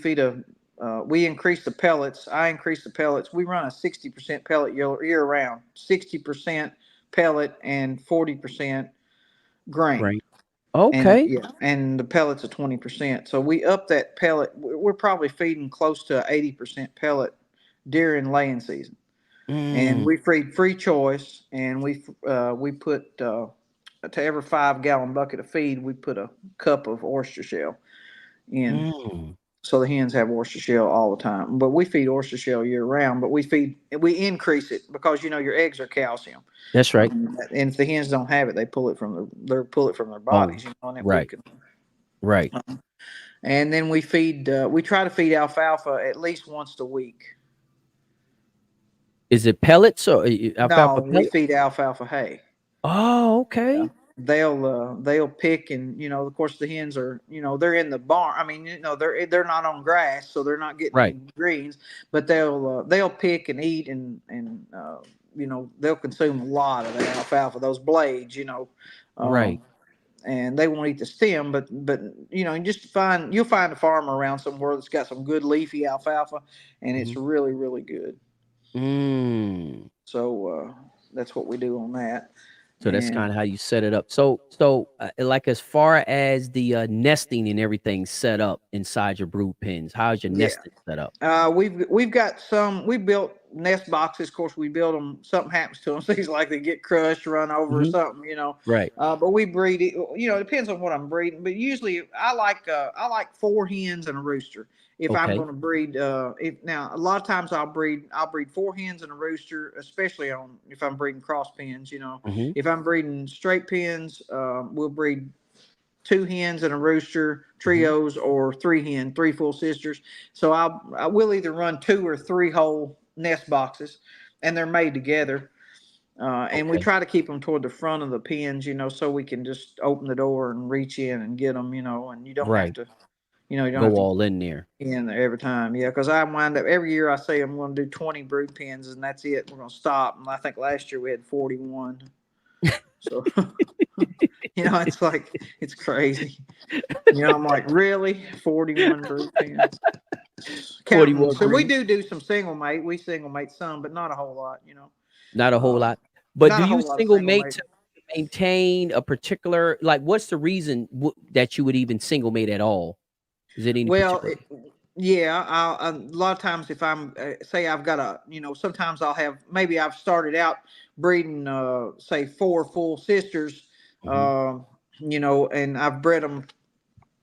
increase the pellets. I increase the pellets. We run a 60% pellet year round, 60% pellet and 40% grain. Right. And Okay. yeah, and the pellets are 20%. So we up that pellet. We're probably feeding close to 80% pellet during laying season. And Mm. we feed free choice, and we put to every 5-gallon bucket of feed, we put a cup of oyster shell in. Mm. So the hens have oyster shell all the time, but we feed oyster shell year round. But we increase it because your eggs are calcium. That's right. And if the hens don't have it, they pull it from their Oh, bodies, and it right. weakens them. Right. And then we try to feed alfalfa at least once a week. Is it pellets or alfalfa No, we pellet? feed alfalfa hay. Oh, Yeah. okay. They'll pick, and of course the hens are, they're in the barn. I mean, they're not on grass, so they're not getting Right. any greens, but they'll pick and eat, and they'll consume a lot of the alfalfa, those blades, Right. and they won't eat the stem, but you'll find a farmer around somewhere that's got some good leafy alfalfa, and it's Mm-hmm. really, really good. Mm. So that's what we do on that. So that's And kind of how you set it up. So like as far as the nesting and everything set up inside your brood pens, how's your yeah. nesting set up? We've got we built nest boxes. Of course, we build them. Something happens to them, seems like they get crushed, run over, or Mm-hmm. something, Right. But we breed it. It depends on what I'm breeding. But usually, I like 4 hens and a rooster. If I'm Okay. going to breed, now a lot of times I'll breed 4 hens and a rooster, especially if I'm breeding cross pens. Mm-hmm. If I'm breeding straight pens, we'll breed 2 hens and a rooster Mm-hmm. trios, or 3 full sisters. So I will either run 2 or 3 whole nest boxes, and they're made together. And we try to keep them toward the front of the pens, so we can just open the door and reach in and get them, and you don't have to, you don't Go have to all in there. in there every time. Yeah, because I wind up every year I say I'm going to do 20 brood pens and that's it. We're going to stop. And I think last year we had 41. So, it's like, it's crazy. I'm like, really? 41 brood pens? 41. So we do some single mate. We single mate some, but not a whole lot, Not a whole lot. But do you single mate to maintain a particular, like, what's the reason that you would even single mate at all? Is it any particular? Yeah, a lot of times if I'm say I've got sometimes I'll have, maybe I've started out breeding say 4 full sisters, and I've bred them.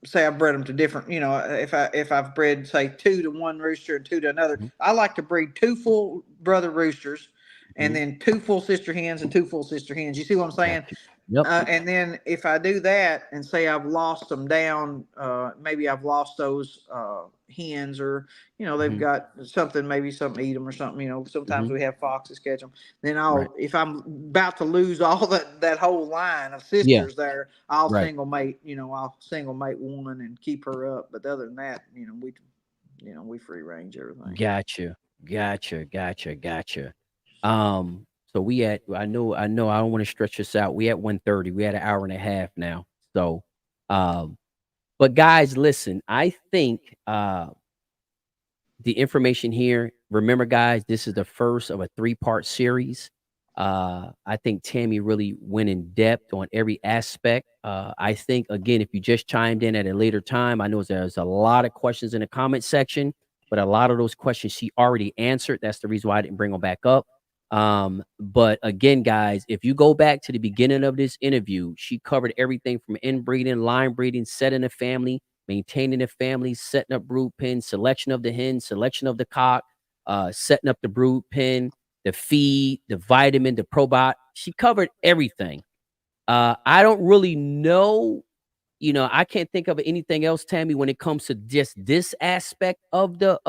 Say I've bred them to different, if I've bred say 2 to one rooster and 2 to another, I like to breed 2 full brother roosters and then 2 full sister hens and 2 full sister hens. You see what I'm saying? Yep. And then if I do that and say I've lost them down, maybe I've lost those hens, or they've got something, maybe something to eat them or something. Sometimes we have foxes catch them. Then if I'm about to lose all that whole line of sisters there, I'll single mate. I'll single mate one and keep her up. But other than that, we free range everything. Gotcha. So we I know I don't want to stretch this out. We at 1:30. We had an hour and a half now. So but guys, listen, I think the information here, remember guys, this is the first of a 3-part series. I think Tammy really went in depth on every aspect. I think, again, if you just chimed in at a later time, I know there's a lot of questions in the comment section, but a lot of those questions she already answered. That's the reason why I didn't bring them back up. But again, guys, if you go back to the beginning of this interview, she covered everything from inbreeding, line breeding, setting a family, maintaining a family, setting up brood pens, selection of the hen, selection of the cock, setting up the brood pen, the feed, the vitamin, the probiotic. She covered everything. I don't really know, I can't think of anything else, Tammy, when it comes to just this aspect of the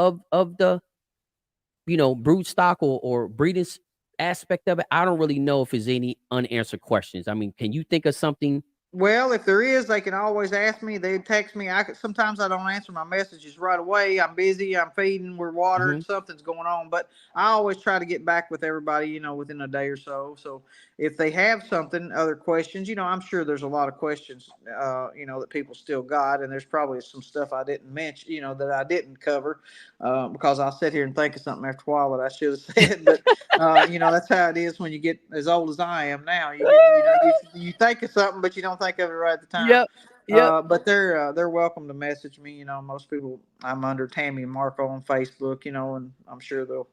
brood stock or breeding aspect of it. I don't really know if there's any unanswered questions. I mean, can you think of something? Well, if there is, they can always ask me. They text me. Sometimes I don't answer my messages right away. I'm busy. I'm feeding. We're watering. Something's going on. But I always try to get back with everybody, within a day or so. So if they have other questions, I'm sure there's a lot of questions, that people still got. And there's probably some stuff I didn't mention, that I didn't cover, because I'll sit here and think of something after a while that I should have said. But, that's how it is when you get as old as I am now. You think of something, but you don't think of it right at the time. Yep. But they're welcome to message me. Most people, I'm under Tammy and Marco on Facebook, and I'm sure they'll,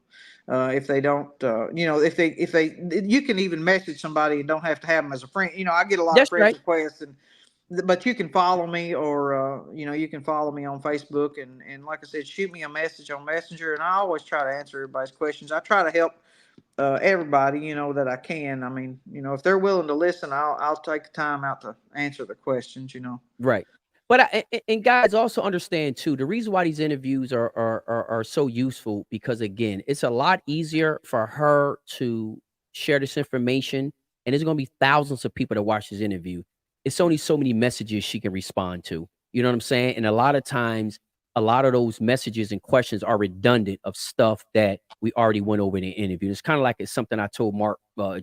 if they don't, if they, you can even message somebody and don't have to have them as a friend. I get a lot of friend requests, but you can follow me, or, you can follow me on Facebook, and like I said, shoot me a message on Messenger, and I always try to answer everybody's questions. I try to help everybody, that I can. I mean, if they're willing to listen, I'll take the time out to answer the questions, Right. But and guys also understand too, the reason why these interviews are so useful, because again, it's a lot easier for her to share this information, and there's going to be thousands of people that watch this interview. It's only so many messages she can respond to. You know what I'm saying? And a lot of times, a lot of those messages and questions are redundant of stuff that we already went over in the interview. It's kind of like it's something I told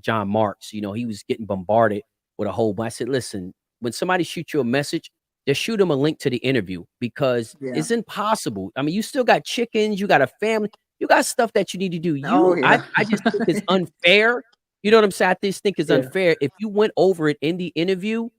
John Marks. He was getting bombarded with a whole bunch. I said, listen, when somebody shoots you a message, just shoot them a link to the interview, because it's impossible. I mean, you still got chickens, you got a family, you got stuff that you need to do. I just think it's unfair. You know what I'm saying? I just think it's unfair. If you went over it in the interview,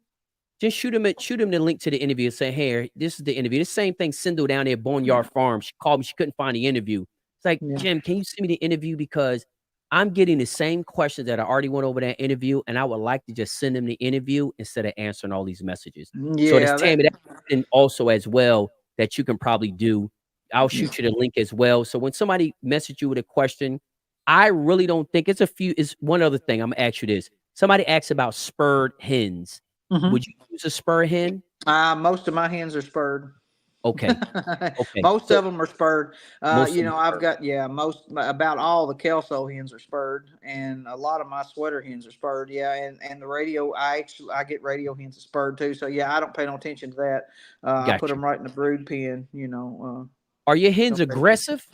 just shoot him the link to the interview and say, hey, this is the interview. The same thing Sindel down there at Boneyard Farm. She called me. She couldn't find the interview. It's like, Jim, can you send me the interview? Because I'm getting the same questions that I already went over that interview, and I would like to just send them the interview instead of answering all these messages. So there's Tammy, and also as well that you can probably do. I'll shoot you the link as well. So when somebody messages you with a question, I really don't think it's one other thing. I'm gonna ask you this. Somebody asks about spurred hens. Would you use a spur hen? Most of my hens are spurred. Okay. Okay. Most So of them are spurred. most of them I've are. got, about all the Kelso hens are spurred, and a lot of my sweater hens are spurred. Yeah, and the radio, I get radio hens spurred too. So yeah, I don't pay no attention to that. I put Got you. them right in the brood pen. Are your hens Don't pay attention. aggressive?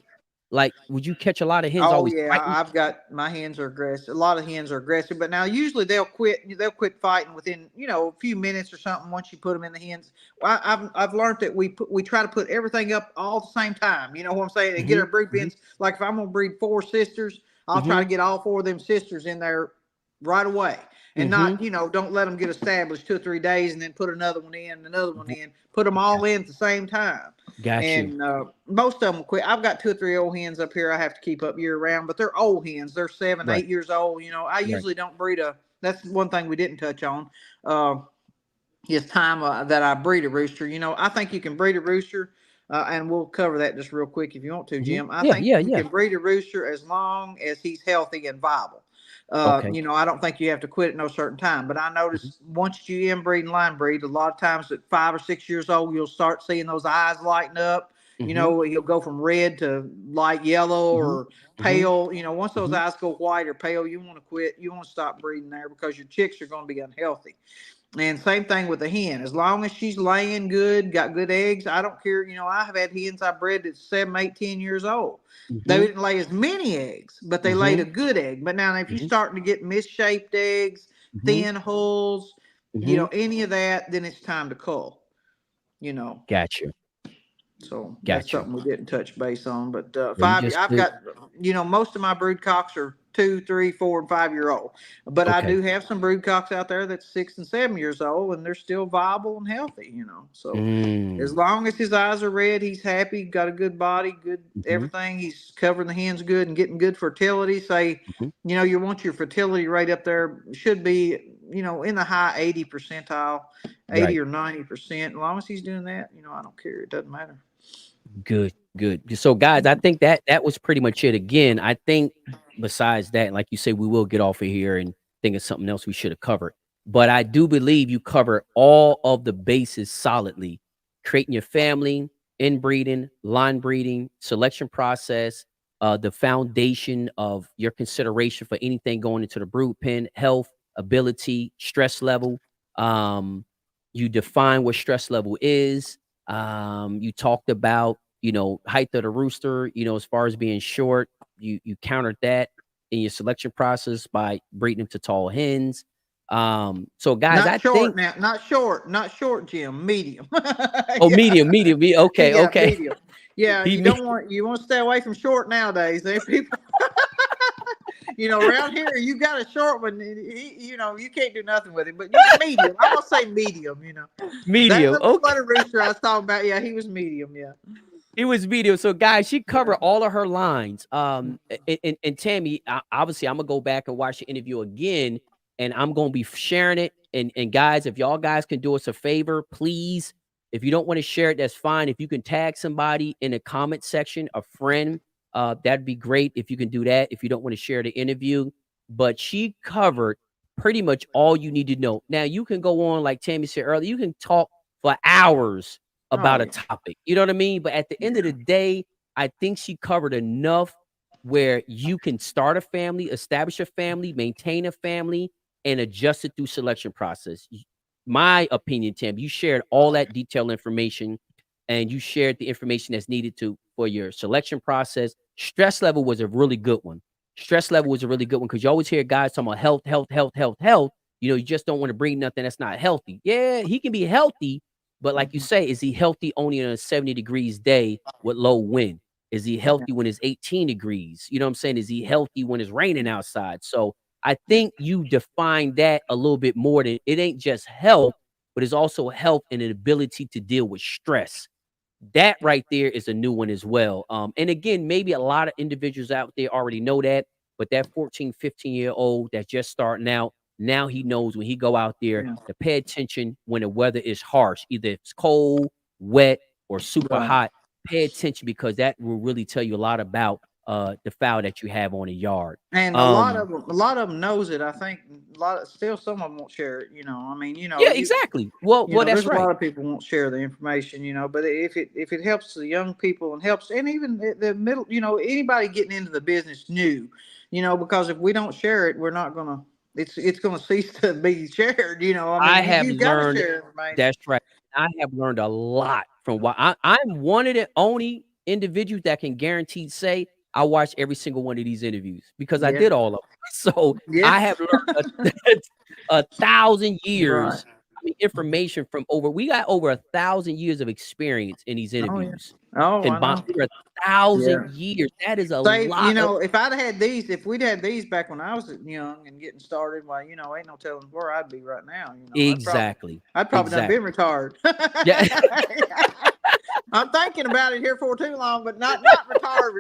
Like, would you catch a lot of hens Oh always yeah, fighting? I've got my hens are aggressive. A lot of hens are aggressive, but now usually they'll quit. They'll quit fighting within a few minutes or something once you put them in the hens. I've learned that we try to put everything up all at the same time. You know what I'm saying? And get Mhm, our brood mhm, pens. Like if I'm gonna breed 4 sisters, I'll try to mhm, get all 4 of them sisters in there right away, and mhm, not don't let them get established 2 or 3 days and then put another one in, another one mhm. in. Put them all in at the same time. Got you. And most of them quit. I've got 2 or 3 old hens up here I have to keep up year round, but they're old hens. They're 7, Right, 8 years old. I right. usually don't breed a. That's one thing we didn't touch on. Uh, is time that I breed a rooster. I think you can breed a rooster, and we'll cover that just real quick if you want to, Mhm. Jim. I Yeah, think yeah, you yeah. can breed a rooster as long as he's healthy and viable. Okay. I don't think you have to quit at no certain time, but I Mhm, notice once you inbreed and line breed, a lot of times at 5 or 6 years old, you'll start seeing those eyes lighten up. mhm, He'll go from red to light yellow mhm, or mhm, pale. Once those mhm. eyes go white or pale, you want to quit. You want to stop breeding there because your chicks are going to be unhealthy. And same thing with the hen. As long as she's laying good, got good eggs, I don't care. I have had hens I bred that's 7, 8, 10 years old. They Mhm, didn't lay as many eggs, but they laid mhm, a good egg. But now, if you're mhm, starting to get misshaped eggs, mhm, thin hulls, mhm. any of that, then it's time to cull. You know, Got you. so that's Got you. something we didn't touch base on. But Well, you five, just I've did. got, most of my brood cocks are 2, 3, 4, and 5 year old. But I Okay. do have some brood cocks out there that's 6 and 7 years old, and they're still viable and healthy. So as Mm. long as his eyes are red, he's happy, got a good body, good Mhm, everything. He's covering the hens good and getting good fertility. Say, mhm. you want your fertility rate up there should be, in the high 80 percentile, Right. 80 or 90%. As long as he's doing that, I don't care. It doesn't matter. Good, good. So, guys, I think that was pretty much it. Again, I think besides that, like you say, we will get off of here and think of something else we should have covered. But I do believe you cover all of the bases solidly. Creating your family, inbreeding, line breeding, selection process, the foundation of your consideration for anything going into the brood pen, health, ability, stress level. Um, you define what stress level is. You talked about, height of the rooster, as far as being short, you countered that in your selection process by breeding them to tall hens. So guys, Not I short think, now, not short, Jim. Medium. oh, Yeah, medium, okay, yeah, okay. medium. Yeah, He you me don't want you want to stay away from short nowadays. There, people. Around here, you got a short one. You can't do nothing with him. But medium. I'm gonna say medium. That medium, little okay. sweater rooster I was talking about. Yeah, he was medium. Yeah. It was video. So, guys, she covered Yeah. all of her lines. And Tammy, obviously, I'm gonna go back and watch the interview again, and I'm gonna be sharing it. And guys, if y'all guys can do us a favor, please. If you don't want to share it, that's fine. If you can tag somebody in the comment section, a friend, that'd be great. If you can do that. If you don't want to share the interview, but she covered pretty much all you need to know. Now you can go on, like Tammy said earlier, you can talk for hours about Oh a yeah. topic. You know what I mean? But at the end of the Yeah. day, I think she covered enough where you can start a family, establish a family, maintain a family, and adjust it through selection process. My opinion, Tim, you shared all that detailed information and you shared the information that's needed to for your selection process. Stress level was a really good one. Stress level was a really good one because you always hear guys talking about health, health, health, health, health. You just don't want to breed nothing that's not healthy. Yeah, he can be healthy, but like you Mhm. say, is he healthy only on a 70 degrees day with low wind? Is he Yeah. healthy when it's 18 degrees? You know what I'm saying? Is he healthy when it's raining outside? So I Yeah. think you define that a little bit more than it ain't just health, but it's also health and an ability to deal with stress. That right there is a new one as well. And again, maybe a lot of individuals out there already know that, but that 14, 15-year-old that's just starting out, now he knows when he go out there Yeah. to pay attention when the weather is harsh, either it's cold, wet, or super Right. hot. Pay attention because that will really tell you a lot about the fowl that you have on the yard. And a lot of them knows it. I think still some of them won't share it. I mean, Yeah, exactly. Well, that's there's a right. lot of people won't share the information. But if it helps the young people and helps, and even the middle, anybody getting into the business new, because if we don't share it, we're not gonna. It's gonna cease to be shared. I mean, you've got to share information. That's right. I have learned a lot from what I'm one of the only individuals that can guarantee say I watched every single one of these interviews because I did all of them. So I have learned 1,000 years information from we got over 1,000 years of experience in these interviews. I know. 1,000 years. That is a lot. If we'd had these back when I was young and getting started, well, ain't no telling where I'd be right now. Exactly. I'd probably not been retired. Yeah. I'm thinking about it here for too long, but not retired.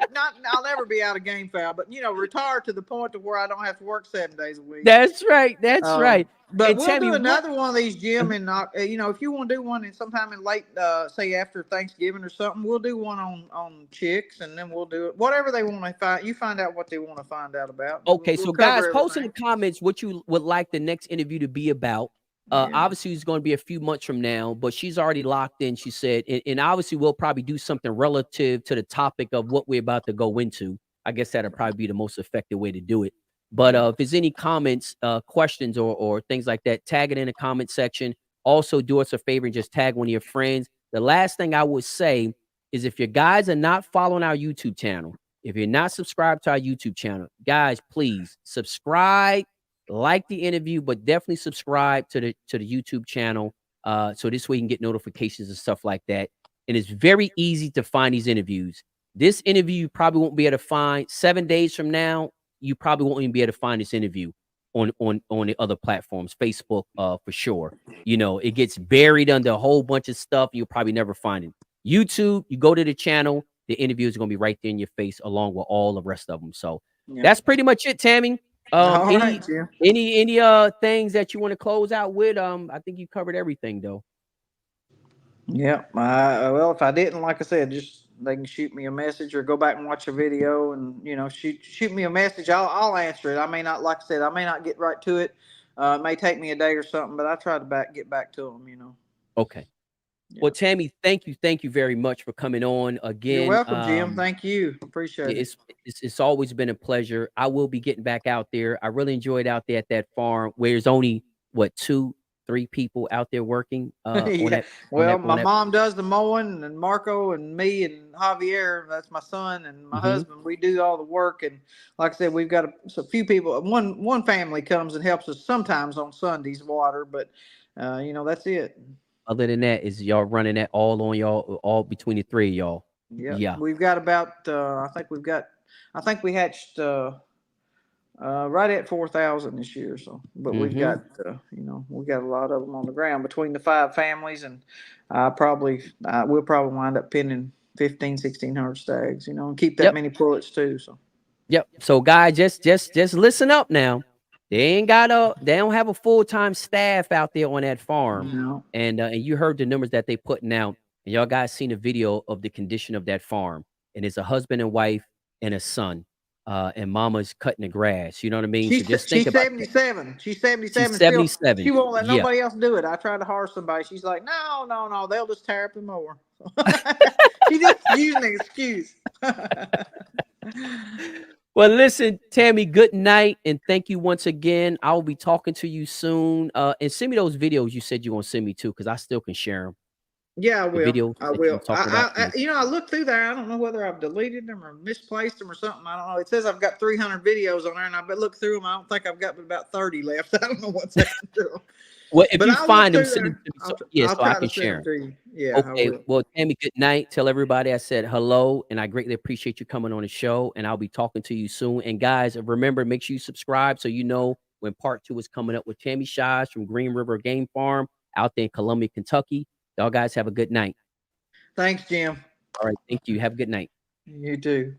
I'll never be out of Gamefowl, but retired to the point to where I don't have to work 7 days a week. That's right. That's right. But we'll do another one of these, Jim, and if you want to do one in sometime in late, say after Thanksgiving or something, we'll do one on chicks, and then we'll do it whatever they want to find. You find out what they want to find out about. Okay, so guys, post in the comments what you would like the next interview to be about. Obviously, it's going to be a few months from now, but she's already locked in. She said, and obviously, we'll probably do something relative to the topic of what we're about to go into. I guess that'll probably be the most effective way to do it. But if there's any comments, questions, or things like that, tag it in the comment section. Also, do us a favor and just tag one of your friends. The last thing I would say is if your guys are not following our YouTube channel, if you're not subscribed to our YouTube channel, guys, please subscribe, like the interview, but definitely subscribe to the YouTube channel. So this way you can get notifications and stuff like that. And it's very easy to find these interviews. This interview you probably won't be able to find 7 days from now. You probably won't even be able to find this interview on the other platforms, Facebook, for sure. It gets buried under a whole bunch of stuff. You'll probably never find it. YouTube, you go to the channel, the interview is going to be right there in your face, along with all the rest of them. So that's pretty much it, Tammy. Any things that you want to close out with? I think you covered everything, though. Yeah. Well, if I didn't, like I said, just they can shoot me a message or go back and watch a video and shoot me a message. I'll answer it. I may not, like I said, I may not get right to it. It may take me a day or something, but I try to get back to them. Okay. Yeah. Well, Tammy, thank you very much for coming on again. You're welcome, Jim. Thank you. Appreciate it. It's always been a pleasure. I will be getting back out there. I really enjoyed out there at that farm where there's only 2-3 people out there working. My mom does the mowing, and Marco and me and Javier, that's my son, and my husband, we do all the work. And like I said, we've got a few people. One family comes and helps us sometimes on Sundays water, but that's it. Other than that, is y'all running that all on y'all, all between the three of y'all? Yeah. We've got about I think we hatched right at 4,000 this year. So, but we've got we got a lot of them on the ground between the 5 families, and we'll probably wind up pinning 1,500-1,600 stags, and keep that many pullets too. So. Yep. So guys, just listen up now. They don't have a full-time staff out there on that farm. No. And you heard the numbers that they putting out, and y'all guys seen a video of the condition of that farm. And it's a husband and wife and a son. And mama's cutting the grass. You know what I mean? She's 77. She's 77. She's 77. She won't let nobody else do it. I tried to hire somebody. She's like, no, they'll just tear up and mower. She's just using an excuse. Well, listen, Tammy, good night, and thank you once again. I'll be talking to you soon. And send me those videos you said you're going to send me, too, because I still can share them. Yeah, I will. I will. I looked through there. I don't know whether I've deleted them or misplaced them or something. I don't know. It says I've got 300 videos on there, and I've looked through them. I don't think I've got about 30 left. I don't know what's happened to them. Well, if you find them, send them to me so I can share them. Yeah. Okay. Well, Tammy, good night. Tell everybody I said hello, and I greatly appreciate you coming on the show, and I'll be talking to you soon. And guys, remember, make sure you subscribe so you know when part 2 is coming up with Tammy Shive from Green River Game Farm out there in Columbia, Kentucky. Y'all guys have a good night. Thanks, Jim. All right. Thank you. Have a good night. You too.